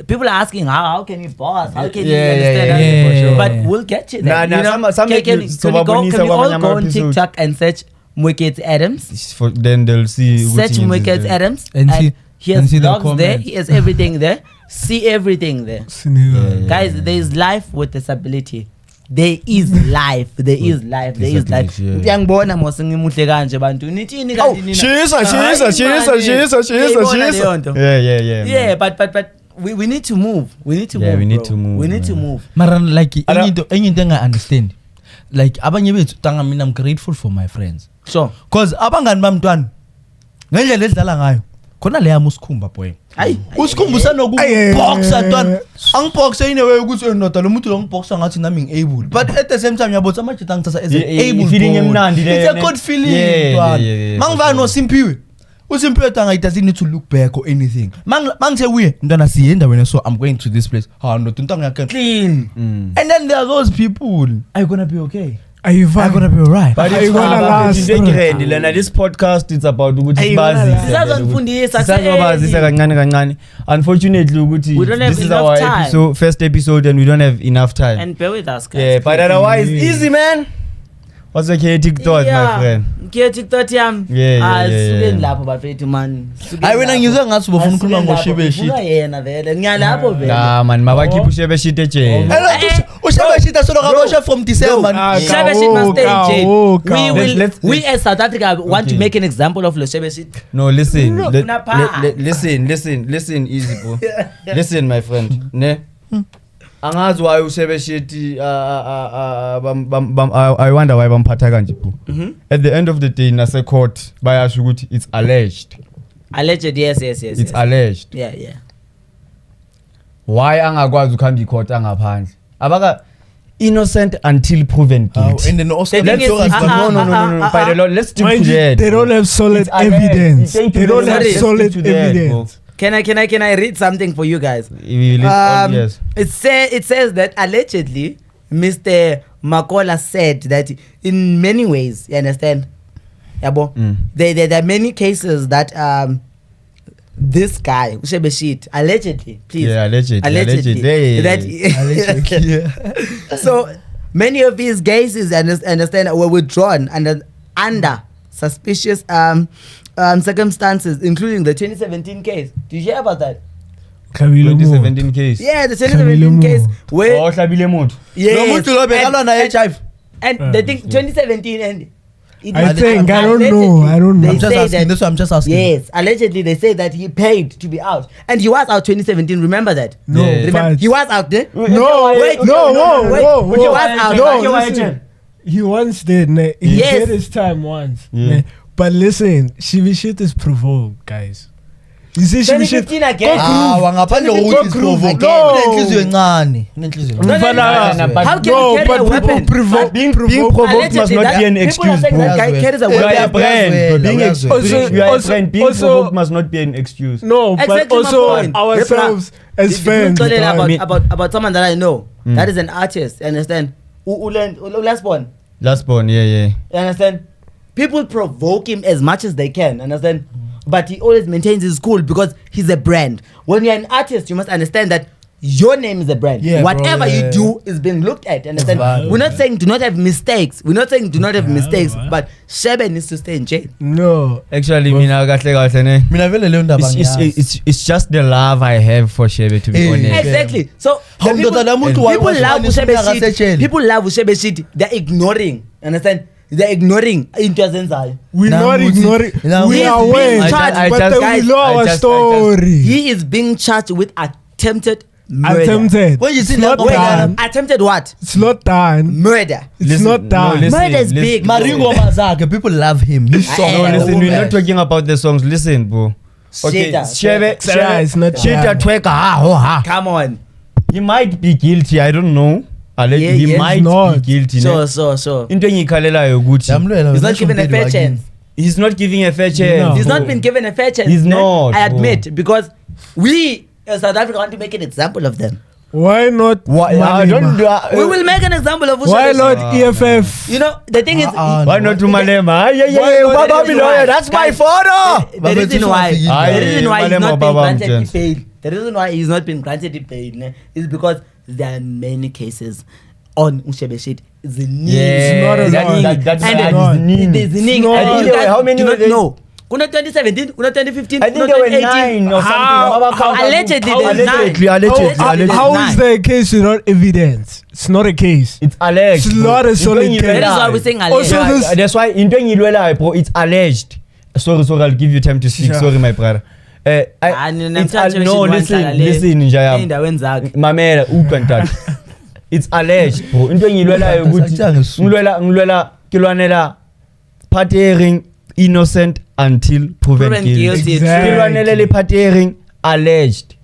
People are asking how can you boss? How can you understand? for sure. But we'll get you there. Nah, You know, some can make you- so we babonisa can we all kwamanye go on ama-episode. TikTok and search Mwekezi Adams? Then they'll see. Search ukuthi Mwekezi ngenze- Adams And see- he and has see the vlogs there. comments. He has everything there. See everything there. Guys, there is life with disability. There is life. There is life. There is life. Disability, Uyangibona mose ngimuhle kanje bantu. Nithini Oh, kanti nina? shisa. Uyayibona leyo nto? Yeah. Yeah, but we need to move. We need to Yeah, move. we need bro. to move, We need to man. move. mara like enye into enga-understand like abanye bethu tanga mina I'm grateful for my friends Sure. cause abangani bamntwana ngendlela edlala ngayo khona leyami usikhumba boy usikhumba usanokuboxa ntwana angibokse in a way ukuthi ndoda lo muntu lo ngiboksa ngathi nami ngi-able but at the same time yabona amajita angithatha as an able feeling body. emnandi leyo, It's a ne? eh? good feeling Yeah, ntwana yeah, mangivana noSimpiwe uSimpiwe tanga it doesn't need to look back or anything mangithe uye ntwana siye endaweni so I'm going to this place ndoda into ngiyakhe Clean. and then there are those people are you gonna be okay Are you are you fine? gonna be alright But Are you gonna last? lena this podcast it's about ukuthi Are you gonna sibazi last? Sisazonifundisa, sisazobazisa kancane unfortunately ukuthi We don't have this is enough our time. first episode and we don't have enough time And bear with us, guys. yeah but otherwise easy man What's a chaotic thought, my friend? Chaotic thought yam. Sukeni lapho bafethu man. Hayi wena ngizwe ngathi bofuna ukukhuluma ngoshebe shit. Yena vele ngiyalapho vele. Nah man, mabakhipha ushebe shit ejele. Ushebe shit solo kabosha from December. Shebe shit must stay in jail. We as South Africa want to make an example of Shebe shit. No, listen. Listen, easy bro. Listen my friend, ne? Angazi why ushebe shit I wonder why bamphatha kanje bro. At the end of the day nase court bayasho ukuthi it's alleged. Alleged, yes. It's alleged. Yeah. Why angakwazi ukuhamba icourt angaphandle? Abaka innocent until proven guilty. And then also The thing is, no. By the law, let's stick to Mind you, that. they don't have solid It's alleged. evidence. Thank you They don't very have much. Let's solid stick to that, bro. evidence. Can I read something for you guys? Yes. It says that allegedly Mr. Makola said that in many ways, you understand? Yabo? There are many cases that this guy Ushebe shit allegedly, please. Yeah, allegedly. That so many of these cases understand were withdrawn under suspicious circumstances, including the 2017 case. Did you hear about that? 2017 case. Yeah, the 2017 case where Oh, hlabile motho. yes, and the thing 2017 and I think, I don't know. They I'm just say asking. that, That's what I'm just asking. yes, allegedly they say that he paid to be out, and he was out 2017. Remember that? No, Yeah. Remember, but he was out there. no, wait, no, whoa. He was out. No, listen. He once did. Ne? He Yes. did his time once. Yeah. Ne? But listen, Shivi shit is provoked, guys. You see, Shivi shit. 2015 again. Wangaphandle kokuthi Prove provoke. Unenhliziyo encane. Unenhliziyo. No, No, How can you carry but a weapon? Being provoked must not be an People are excuse, saying bro. that guy carries a You are weapon. a brand. Being Also- provoked must not be an excuse. No, but Exactly my also point. ourselves as Did you fans. tell dog. about someone that I know that is an artist? You understand? Last one. Last born, yeah. You understand? People provoke him as much as they can. Understand? But he always maintains his cool because he's a brand. When you're an artist, you must understand that your name is a brand. Yeah, Whatever bro, yeah. you do is being looked at. Understand? Valid. We're not saying do not have mistakes. We're not saying do not have mistakes. valid. But Shebe needs to stay in jail. No. Actually, mina kahle ne. Mina vele leyo ndaba ngiyazi. It's just the love I have for Shebe, to be Hey. honest. Exactly. So Hawu, the ndoda, la muntu people love washibani Ushebe iminyaka shit. asetshele. People love Ushebe shit. They're ignoring. Understand? They're ignoring into azenzayo. We're not Namuthi- ignoring. Namuthi- We are He's aware. being charged, But then we know our story. He is being charged with attempted murder. Attempted. When you see It's that not boy, done. Attempted what? It's not done. Murder. It's not done. Murder is big. Maringoma zakhe, people love him. His song. No, listen, Oh, we're man. not talking about the songs. Listen, bro. Okay, Sheta. Sheta is not Sheta done. tweka, ha. Come on. He might be guilty, I don't know. Yeah, He yes, might not. be guilty. ne? So. Into engiyikhalelayo ukuthi Yamlwela, He's not ngisho given a umpeli fair wakini. chance. he's not giving a fair No. chance. He's bro. not been given a fair chance. He's ne? not, I bro. admit, because we as South Africa want to make an example of them. Why not? Why? I don't do. We will make an example of Why Ushebe not shit. EFF? You know, the thing is, Why not to Malema? Yeah, Why not? Baba The reason Miloya, why- that's my guys, photo. The reason why he's Aye, not Malema being Baba granted Mjens. bail. The reason why he's not been granted bail ne, is because there are many cases on Ushebe shit. Ziningi. Yeah, not a that- lot. that- that's And right, not. it's neat. There's ziningi. No. And I you think guys how many do were not they? know. Kuna 2017, kuna 2015, I think kuna there were 2018. 9 or something. Allegedly, there's Allegedly, nine. allegedly. How nine. is there a case without evidence? It's not a case. It's alleged. It's bro. not a Into solid engiyilwelayo. case. That is why we're saying Also, alleged. this- That's why into engiyilwelayo, bro. It's alleged. Sorry, I'll give you time to speak. Sure. Sorry, my brother. No, listen, Njayam. Endaweni zakhe. Mamela, ukantat. It's alleged, bro. Into engiyilwelayo ukuthi ngilwela kilwanela partnering innocent until proven Proven guilty. guilty. Exactly. Kilwanela le partnering alleged.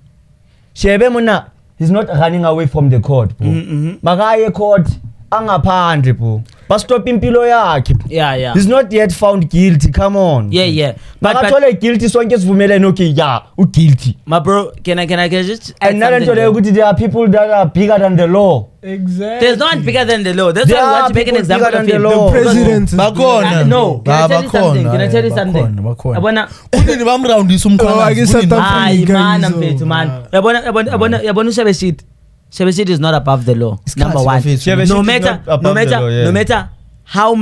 Shebe mona, he's not running away from the court, bro. Makaye court angaphandle, bro. Bastop impilo yakhe. Yeah. He's not yet found guilty. Come on. Yeah. But Makathole guilty sonke sivumelene okay, yeah, guilty. my bro, can I just add And now something there? there are people that are bigger than the law. Exactly. There's no one bigger than the law. That's There why we are want to make an people example bigger of than him. the law. The president. is Bakhona. No, can I tell you Bakhona, something? Can I tell you yeah, something? bakhona. Yabona, Kunini bamroundisa Oh, I guess umkhalazi? I thought- hayi man, Guys, mfethu man. oh, Yabona Ushebe shit. Shebe shit is not above the law. Number one. Shebe No shit is matter, not above no the matter, law, yeah. no matter no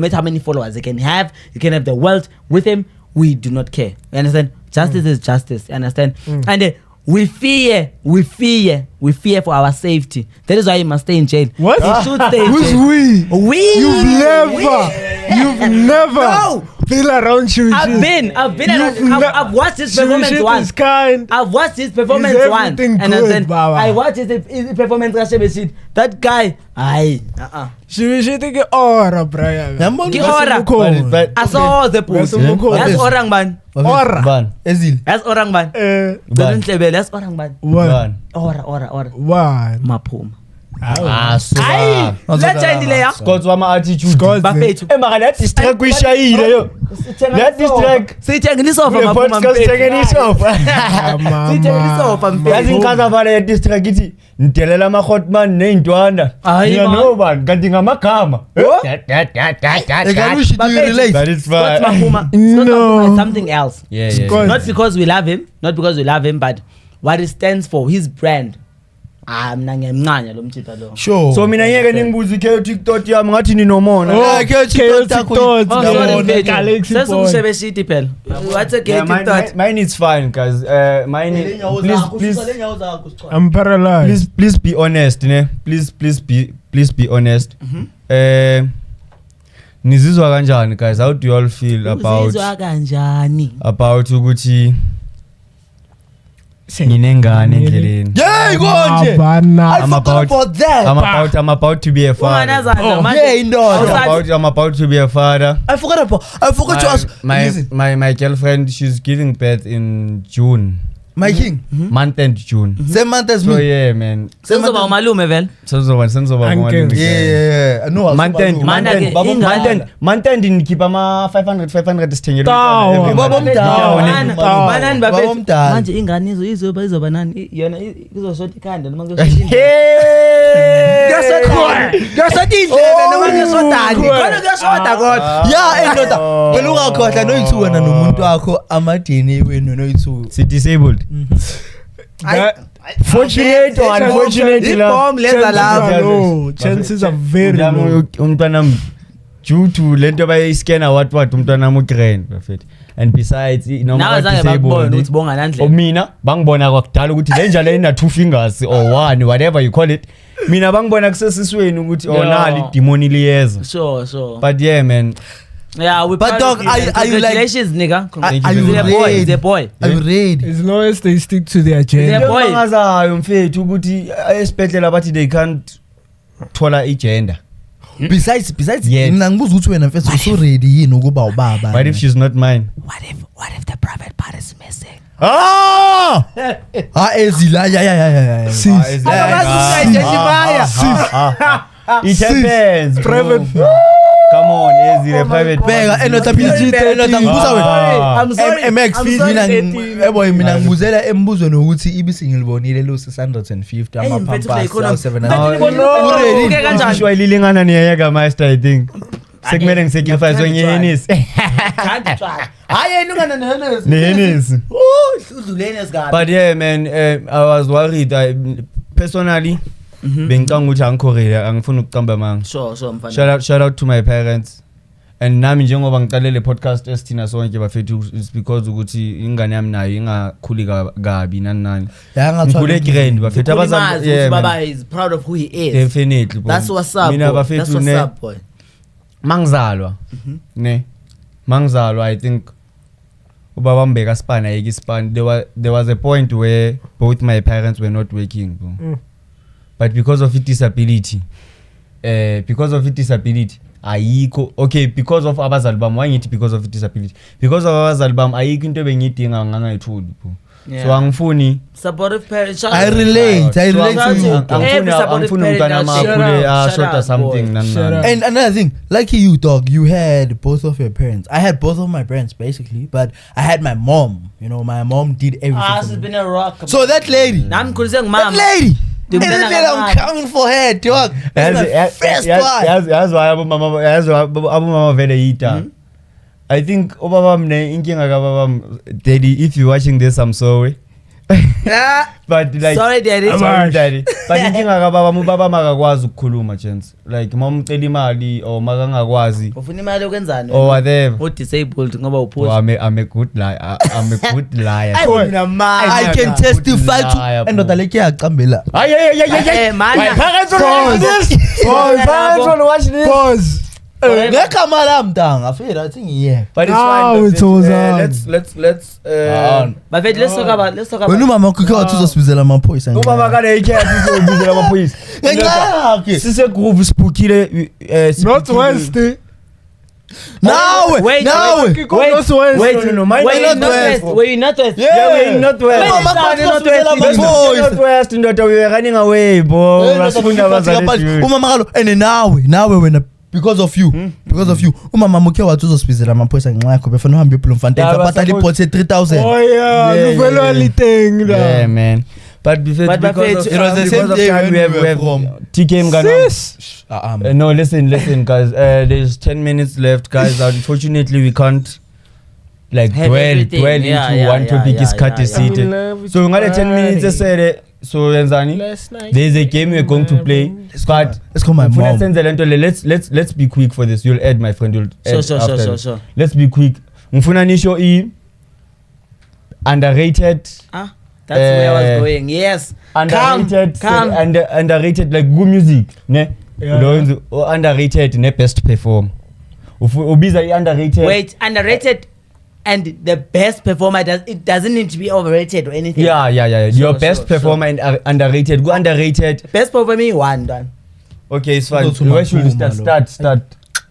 matter how many followers they can have the wealth with him. We do not care. You understand? Justice is justice. You understand? And we fear for our safety. That is why he must stay in jail. What? He should stay in Who's jail. we? You've never No. been around Shivishi. I've watched his performance once. I've watched his performance He's once. everything And good, Baba. I watched his performance. That guy, Shivishi take ora, Brian. Yambona But I saw the post. That's orang ban. Ora. Ban. Ezil. That's orang ban. That's orang ban. What? Ban. Ora. What? Maphuma. So Let's change the layer. Scott wama attitude. Scott. Bafethu. Mara that distract kwishayile yo. That distract. Siyithengile isofa We Maphuma. podcast thengeni isofa. Siyithengile isofa Yazi mfethu. ngikaza vale distract ithi ndelela ama hotman neintwana. Hayi, man. No ban kanti ngamagama. Ekalushi, do you relate? That is Scott fine. Maphuma. No. Scott Maphuma is something else. Yeah. Scott. Not because we love him, but what it stands for, his brand. Mina ngiyamncanya lo mthitha lo. Sure. So mina ngeke ningibuze ikhe TikTok yami ngathi ninomona. Oh, okay, TikTok. Oh, No, sorry no, mfethu. Galaxy Sesikushebe shiti phela. What's a gay TikTok? Mine is fine guys. Mine is, please I'm paralyzed. please be honest ne. Please be honest. Nizizwa kanjani guys? How do you all feel Uzizwa kanjani? about ukuthi nginengane endleleni? Yeah, konje. Abana. I I'm forgot about- about that. I'm about to be a father. Unganazana manje. Yeah, indoda. I'm about to be a father. I forgot to ask. Listen, My girlfriend, she's giving birth in June. my king. Month end June. Same month as So me. yeah, man. Senzoba umalume vele. Senzoba Uncle. Yeah. No, Month end nikhipha ama 500 sithengele Tawo. Baba mdala. Manani Baba bafethu. mdala. Manje ingane izoba nani? Yona izoshota ikhanda noma kuyoshota kuyashota indlebe noma kuyashotani. Khona kuyashota kodwa. Yeah, indoda. Phela ungakhohlwa noyithu wena nomuntu wakho amadini wenu noyithu. Si disabled. Fortunate or unfortunate Ibomb leza lapha. No, chances are very low. Umntwana due to lento bayiscanner what umntwana ugrand bafethu. And besides Nawe noma zange bakubona ukuthi disabled. bonga nandlela. Mina bangibona kwakudala ukuthi le njalo ina 2 fingers or 1 whatever you call it. Mina bangibona kusesisweni ukuthi onali demon liyeza. Sure. But yeah man. Yeah, we But dog, are you like- congratulations, nigga. Are you He's a boy. Are you ready? As long as they stick to their Yeah. agenda. boy. Bangazayo mfethu ukuthi esibhedlela bathi they can't thola igender. Besides, Yes. mina ngibuza ukuthi wena mfethu usu ready yini ukuba ubaba? What if she's not mine? What if the private part is missing? Ezila yeah. Sis. It happens. Private. Come on, Ezile private. Beka enota ngibuza wena. I'm sorry. MX mina ngibuzela embuzweni ukuthi ibisi ngilibonile lo 650 Hey, mfethu, kule ama economy. pampas Kanti 700. Ready? Uke kanjani? Ushwa ililingana niyayeka master I think. Sekumele ngisacrifice onyenisi. Can't try. Hayi nungana nehenesi. Nehenisi. Udlulene esigabi. But yeah man, I was worried. Personally, bengicanga ukuthi angikhorele angifuni ukuqamba manga. Sure mfana. Shout out to my parents. And nami njengoba ngiqalele podcast esithina sonke bafethu it's because ukuthi ingane yami nayo ingakhuli kabi nani. Ngikhule grand bafethu Abazali yeah, baba is proud of who he is. definitely. That's what's up. Mina Boy. That's bafethu what's ne up, boy. mangizalwa. Ne. Mangizalwa I think ubaba mbeka spana yeki span there was a point where both my parents were not working bro. But because of disability ayikho okay because of abazali bami wangithi because of disability because of abazali bami ayikho into ebengidinga ngangayitholi bro. So angifuni Supportive parents. I relate to you. angifuni umntwana amakhule ashota something nani. And another thing, like you dog, you had both of your parents. I had both of my parents basically, but I had my mom. You know, my mom did everything. She's been a rock. So that lady, Nami ngikhulise that ngumama. lady, Dem and tena then I'm kancane. coming for her, dog. That's my first wife. Yazi why abomama vele yita. I think obaba mne inkinga kababa daddy if you watching this I'm sorry. But like Sorry, daddy. Sorry, daddy. But inkinga kababa mubaba makakwazi ukukhuluma chance. Like mamcela imali or makangakwazi Ufuna imali yokwenzani? or whatever. U-disabled ngoba Oh, uphuza. I'm a good liar. I'm a good liar. I can testify to endoda leke yaqambela. Ay. Man. Pause. Ngekama la mntanga afika athi ngiye. But it's Now fine. it was Let's But let's talk about Wena umama ukhe wathi uzosibizela amaphoyisa. Ubaba kana ikhethi uzobizela amaphoyisa. Ngeke. Sise groove spookile Not Wednesday. Nawe. Wait. No, mine Were you is not west? Were you not west? Yeah, we're not west. Mama Wait, ukhe not uzosibizela west. amaphoyisa. Not west ndoda we are running away bo. Basifunda abazali. Umama kalo ene nawe wena because of you umama mukhe wathi uzosibizela amaphoyisa ngenxa yakho befana uhambe eBloemfontein Yeah, abhatala iport ye-3,000. Oh yeah, Yeah. thing. Yeah, man. But because But of it was the same of day time when we have we were from. TK Mgana. Sis. No, listen, guys. There's 10 minutes left, guys. Unfortunately, we can't like Have dwell everything. into Yeah, one topic. Is cut yeah. seated. So we got 10 minutes. I said so. Enzani, Last night. there's a game we're going to play. But Let's call my mom. let's be quick for this. You'll add my friend. You'll add after this. Sure. Let's be quick. Mfuna nisho underrated. That's where I was going. Yes. Underrated, Come. underrated like good music, ne? Yeah. Underrated, ne best perform. Ubiza underrated. Wait, underrated and the best performer it doesn't need to be overrated or anything. Yeah. Your Sure, best sure, performer and underrated. Go underrated. Best performer one done. Okay, it's fine. Go to Where should we Makuma, start?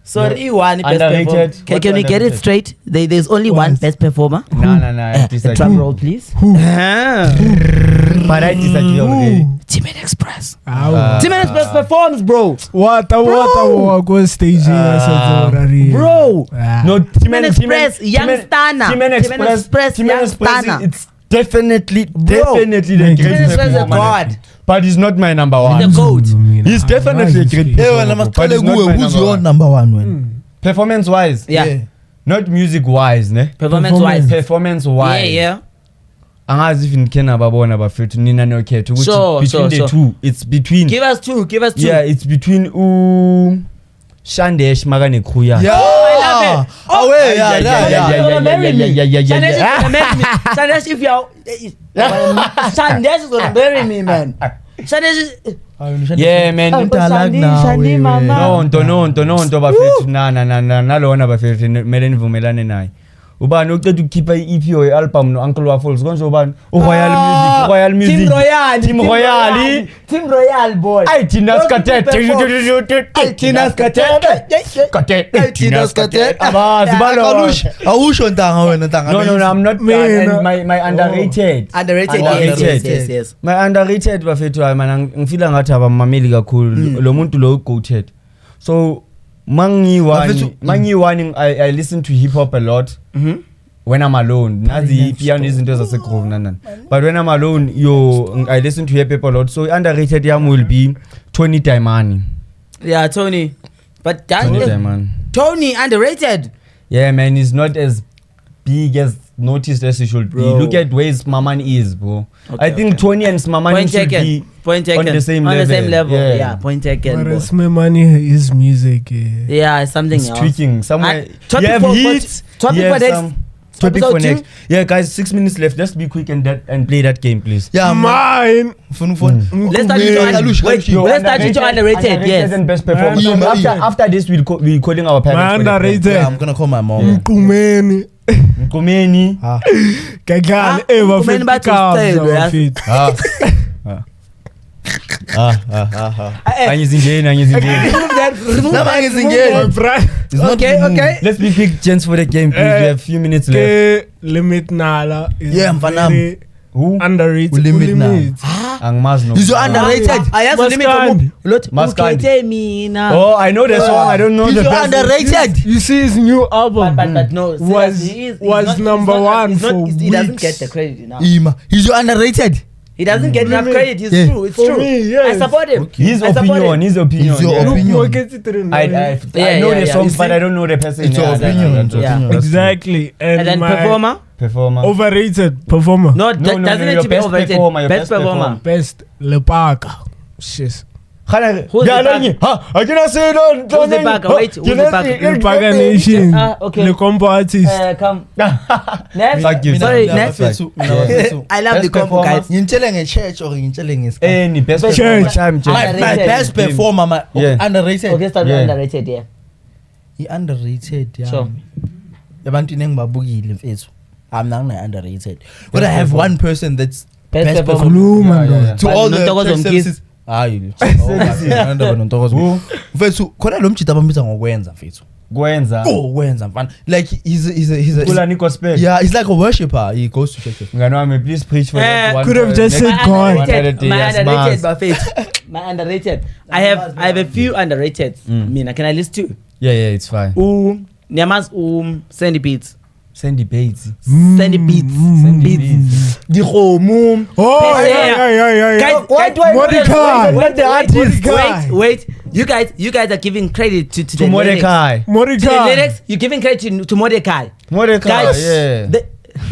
Sorry, one best Underrated. performer. Can we get it Underrated? straight? There's only one What? best performer. No. I disagree. Drum roll, please. But I disagree already. Timen Express. Ah. Timen Express performs, bro. What go stage Bro. No, Timen Express, Young Stunner. Timen Express, Young Stunner. it's definitely Bro. the greatest Timen Express is a performer. god. But he's not my number one. The GOAT. He's definitely a great Hey, performer, wena but masiqale he's not kuwe, my who's number your one. number one when? Performance wise, Yeah. not music wise, ne? Performance wise. Performance wise. Yeah. Angazi if nikena babona bafethu nina nokhetho ukuthi Sure, between the sure. two, it's between Give us two. yeah, it's between Shandesh Magane Khuya. Yeah. I love it. Oh, wait, yeah. Sandesh, if you're Sandesh is gonna bury me, man. Sandesh, Yeah, man. Shandi, mama. Nonto bafethu nalona bafethu mele nivumelane naye. Ubani uqeda ukukhipha i-EP or i-album no Uncle Waffles konje ubani Royal Music Team Royal boy. ay Tina Skatet abazi balo awusho ntanga wena ntanga no I'm not Man, my underrated Underrated, yes. my underrated bafethu hayi mana ngifila ngathi abamameli kakhulu lo muntu lo ugoated so mangiwani I listen to hip hop a lot when I'm alone nazi piano izinto zase groove nanani but when I'm alone I listen to hip hop a lot so underrated yam will be Tony Diamani. Yeah, Tony. But Tony Diamani. Tony underrated. Yeah, man, he's not as big as noticed as he should be. Bro. Look at where Smamani is, bro. Okay, I think Tony and Smamani should be Point taken. on the same level. Yeah, point taken. But bro. it's my money is music. Yeah, it's something It's else. tweaking somewhere. Topic You have for- hits. topic you for have next- some topic episode for two? next. Yeah, guys, 6 minutes left. Let's be quick and play that game, please. yeah Mine. Let's start with underrated. Yes. And best performance. Yeah. After this, we're calling our My parents. underrated. yeah I'm gonna call my mom Kumeni. Komeni. Kagani. Kumeni bathi usicelo, yeah. Angizingeni. Nama ngizingeni. It's not Okay, the move. okay. Let's be quick, gents, for the game, please. We have a few minutes left. Limit Nala is Yeah, mfanam. very Who? underrated. Ulimit Nala. Ulimit. Angmaz no. He's your underrated. Maskandi. Maskandi. Oh, I know the song. I don't know He's the your best. underrated. You see his new album. But no, Was seriously, he's number not- one he's not- for he doesn't weeks. get the credit now. He's your underrated. He doesn't get enough credit. It's Yeah. true. It's For true. me, yes. I support him. His I support opinion, him. his opinion. It's your yeah. opinion. I know the yeah. songs, You but see, I don't know the person. It's your opinion. It's your Yeah. opinion. Exactly. And then my performer. Performer. overrated performer. No, No, doesn't your it to be best overrated. performer, your Best best performer. performer. Best Lepaka. Shit. Who's Yeah, the no, I cannot say no. Who's the backer? Wait, who's the backer? Lepaka Nation. Okay. Le combo artist. Come. Next. Fuck you. Sorry, Mina next. bafethu, mina bafethu. I love Best the combo, performer. guys. ngintshele nge-church or ngintshele ngesikhathi. Any best Best performer. Church. Time, My Underrated. best performer, my Yeah. underrated. Okay, start Yeah. underrated, yeah. I-underrated Sure. yami ebantwini engibabukile mfethu amna ngina-underrated but I have one person that's Best best performer. performer Blue man. Yeah, yeah. to But all the Nontokozo church Mkhize. services. Hayi andaba nontokozo mfethu khona lo mjida abambiza ngokwenza mfethu Gwenza. kwenza mfana like he's Kula ni gospel. yeah he's like a worshipper he goes to church. Ngani wami, please preach for that one. could have just next- said God. My Yes, underrated, Mars. Buffett. My underrated. I have a few underrated. Mina, can I list two? Yeah, it's fine. Nyamas Sandy Beats. Send debates. Sandy Beats. Beats. Dikhomu. Oh, Pele. yeah. Guys, Why do I Mordecai. let the artist? Wait. You guys are giving credit to To the lyrics. Mordecai. To the Mordecai. lyrics, you're giving credit to Mordecai. Mordecai, Guys, yeah.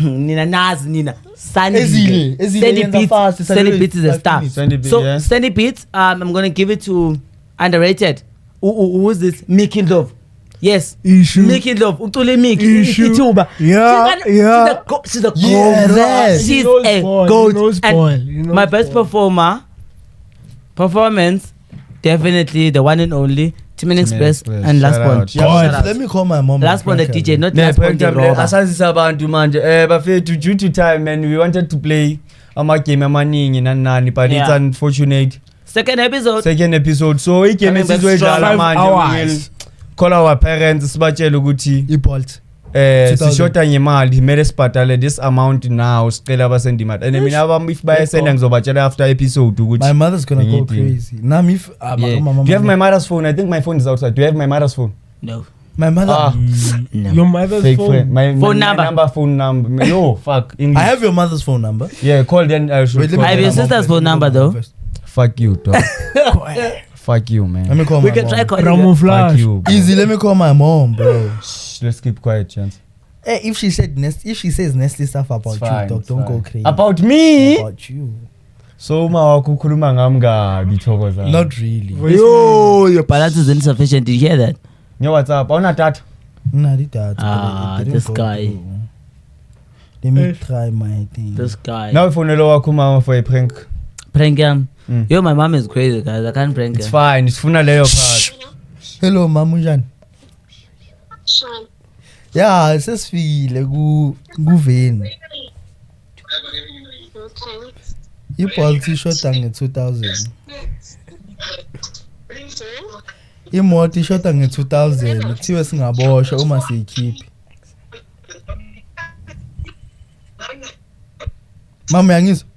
Nina. Sandy. Ezile Sandy yenza Beats. fast, it's Sandy a Beats is a little star. 5 minutes. Sandy Beats, So yeah. Sandy Beats, I'm gonna give it to underrated. Who's this? Mickey Love. Yes. Issue. Mickey Love. Utule Mickey. Issue. Ituba. Yeah. She's a Yeah, goat. right. She's He knows a ball, he goat. knows And ball, he knows my best performance, definitely the one and only Timon Express Express. and Last Shout Bond. out. Shout out. Let me call my mom. Last Bond the DJ, not Yeah, Last Bond the robber. asazisa abantu manje bafethu due to time and we wanted to play amagame amaningi nani but it's Yeah. unfortunate Second episode. second episode so igame Coming back esizoyidlala strong. manje 5 we hours. will call our parents sibatshele ukuthi ibolt 2000. sishoda ngemali kumele sibhadale this amount now sicela abasenda imali and mina abami if bayasenda ngizobatshela after episode my ukuthi mother's gonna go Ngithi. crazy nami if yeah. Do you have my mother's phone? I think my phone is outside. Do you have my mother's phone? No. my mother No. Your mother's Fake phone. friend. My Phone number. phone number. Yo, fuck. English. I have your mother's phone number. Yeah, call then. I should Wait, let call me I have call your my mom sister's first. phone Let me number, call my mom though. first. Fuck you, dog. Fuck you, man. Let me call We my can mom. try calling Fuck Camouflage. you. bro. Easy, let me call my mom, bro. Shh, let's keep quiet, chance. Hey, if she says nasty stuff about It's you, fine, dog, it's don't fine. go crazy. About me? About you. So uma wakukhuluma ngami kabi thokoza. Not really. Yo, your balance is insufficient. Did you hear that? Nyo WhatsApp. Awuna data. Nah, did that. Ah, It didn't this go guy. through. Let me try my thing. This guy. Now if unelo wakho mama for a prank. Prank him. Mm. Yo, my mom is crazy, guys. I can't prank It's her. fine. Sifuna leyo part. Hello, Mamunjan. Shine. Yeah, sesifikile kuveni. Okay. Ibolt ishoda nge-2000. Okay. Imoto ishoda nge-2000. Kuthiwe singaboshwa uma siyikhiphi. Mama yangizwa?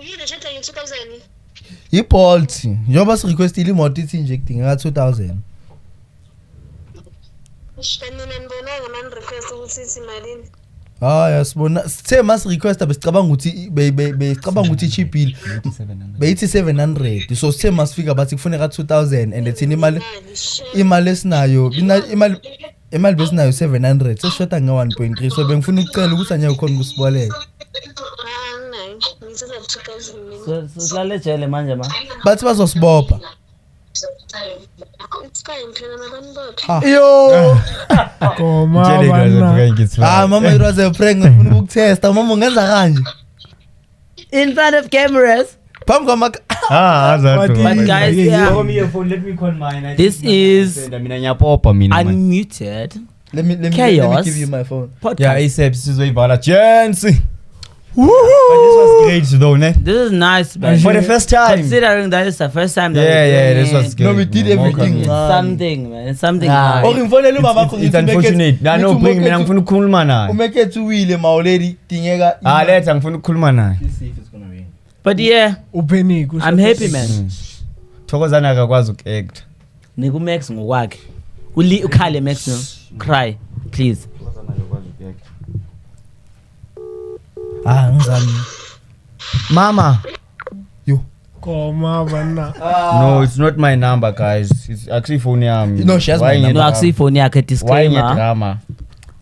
Yini shetha nge-2000. Ibolt njengoba sirequestile imoto ithi nje kudingeka 2000. Kanti mina nibonanga mani-request ukuthi ithi malini. Hayi sibona sithe mas request besicabanga ukuthi besicabanga ukuthi ichipile beyithi 700 so sithe masifika bathi kufuneka 2000 and thina imali esinayo imali besinayo 700 seshoda nge 1.3 so bengifuna ukucela ukuthi anye ukhona ukusiboleka Anginayo. Ngithatha 2000 mina. Sihlale jele manje, ma. bathi bazosibopha It's fine phela nabanibophe. yo Koma Tell it was a bana. prank. It's ah fine. mama it was a prank ngifuna ukutesta mama ungenza kanje In front of cameras. phambi kwama Azathu. But guys, yeah. Call me your phone. Let me call mine. I This think is mina nyapopa mina. man. Unmuted. let me Chaos. give you my phone Podcast. Yeah, ASAP sizoyivala Jensi. But this was great though, ne? This is nice, man. For the first time. Considering that it's the first time that Yeah, we're yeah, doing this was it. good. No, we did man. More everything, coming. man. Something, man. It's something. Ah, nice. ngimfonela ubaba wakho It's unfortunate. Na no bring mina ngifuna ukukhuluma naye. umekethu uwile ma already dingeka Ah, letha ngifuna ukukhuluma naye. Let's see if it's gonna ring. But yeah, Upeni. I'm happy, man. Thokozana akakwazi ukuact. Niku Max ngokwakhe. Ukhale Max no. Cry, please. ngizami. Mama. Koma bana. No, it's not my number, guys. It's actually phone yami. No, she has my number. No, actually phone yakhe Why disclaimer. drama?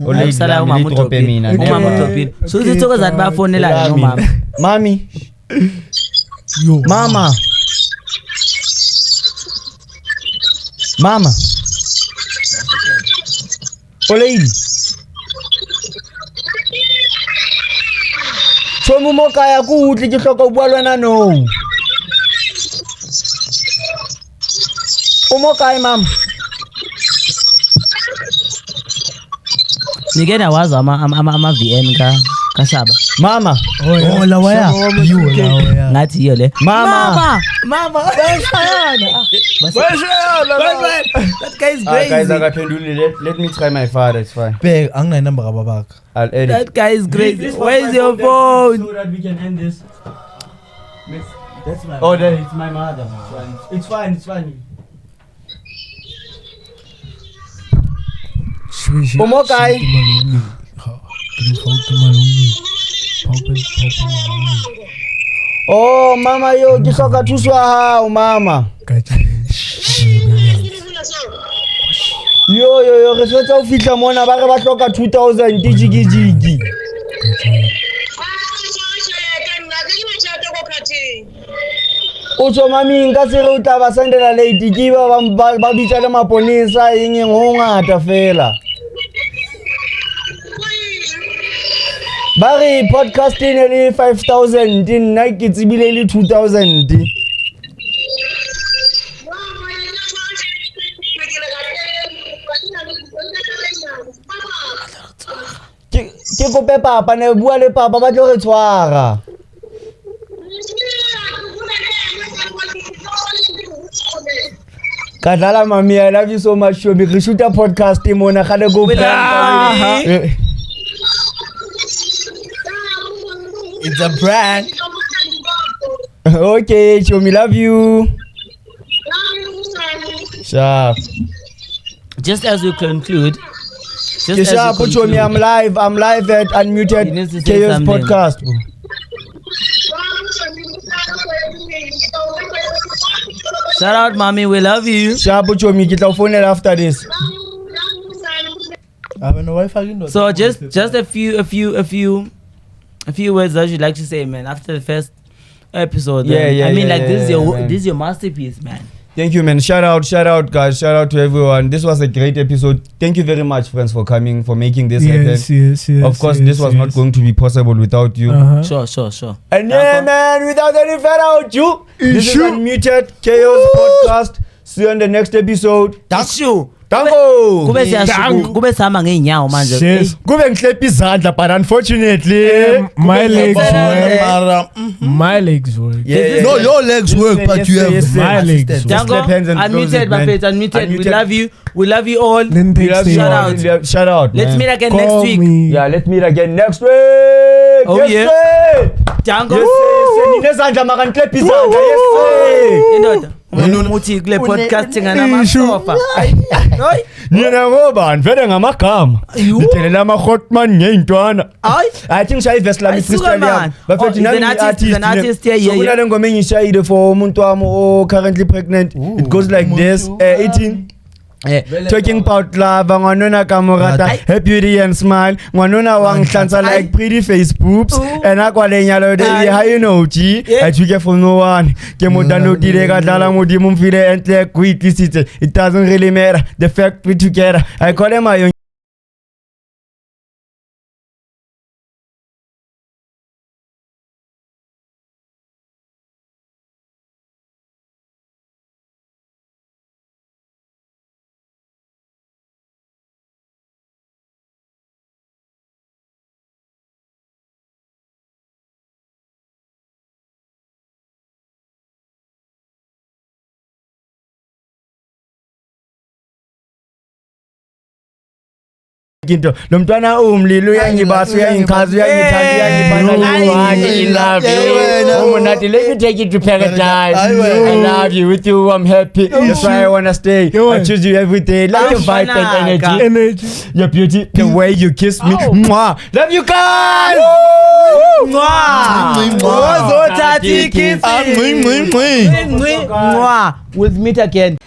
Usala umama utopini. Umama utopini. So izitoko zathi bafonela no mama. Mami. Yo. Mama. Mama. Oledi. Chomu mokaya kuhle ke hloka bua lwana no. Umokai mama. Nikena wazi ama VN ka Shaba. Mama. Oh la waya. You la waya. Ngathi iyo le. Mama. That guy is Guys, crazy. let me try my father. It's fine. Beg angina number kababaka. I'll edit. That guy is crazy. Where's your phone? So that we can end this. That's my. Oh, that it's my mother. It's fine. It's fine. Umokai. Oh, mama yo, ke hloka thuso ya hao mama. Yo, re fetsa ho fihla mona ba re ba hloka 2000 dijigijigi. O tsho mami nka se re o tla ba sendela late ke ba bitsa le maponesa eng ho ngata fela. Ba re podcasting le 5000 nna ke tsebile le 2000. Ke kope papa ne bua le papa ba tlo re tshwara. Kadlala mami, I love you so much. Shobi re shoot a podcast mona gale go prank. It's a prank. Okay, Chomi, love you. Sharp. Just as we conclude. Sharp, Chomi, I'm live at Unmuted You need to say Chaos something. Podcast. Shout out, mommy. We love you. Sharp, Chomi, get our phone after this. I have no Wi-Fi window. So just a few words that you'd like to say, man. After the first episode. Yeah, I mean, yeah, like yeah, man. this is your masterpiece, man. Thank you, man. Shout out, guys. Shout out to everyone. This was a great episode. Thank you very much, friends, for coming, for making this happen. Yes. Of course, this was not going to be possible without you. Sure. And yeah, man, without any further ado, this is Unmuted Chaos Podcast. See you on the next episode. Issue. Danko. Kube sama ngeenyawo manje. Cheers. Kube ngihlepa izandla, but unfortunately, My legs Mara, work. My legs work. yeah. No, your legs work, but you have yes, my legs. assistant. Danko, Clap hands and close unmuted, it, man. Buffett, unmuted. We Unmuted. love you. We love you all. Then We love you. Shout out. Shout out. Let's man. meet again Call next week. me. Yeah, let's meet again next week. Oh, yes, yeah. sir. Danko. Yes, sir. Ninezandla makangihlepa izandla. Yes, sir. Indoda. Umuthi kule podcasting anamasofa. Hayi. Nina ngoba vele ngamagama. Ngitelela ama-hotman ngeintwana. Hayi. I think shayi verse lami Ayisuka, freestyle man. yami. Bafethu Oh, he's an artist, yeah. So kunale ngoma engishayile for umuntu wami o currently pregnant. It goes like this. Eating. Talking about love, ngwanona kamorata, happy beauty and smile. Ngwanona wangihlanza like pretty face boobs. And akwale nyalo de how you know G. I took it from no one. Ke mo downloadile ka dlala modimo mfile entle kuitlisitse. It doesn't really matter. The fact we together. I call him my Ginto lo mntwana umlilo uyangibasa uyangichaza uyangithanda uyangibhana I love you. Nati, let me take you to paradise. I love you. With you, I'm happy. That's why I wanna stay. I choose you every day. Like your vibe and energy. Your beauty, the way you kiss me. Mwah. Love you guys. Mwah. We'll meet again.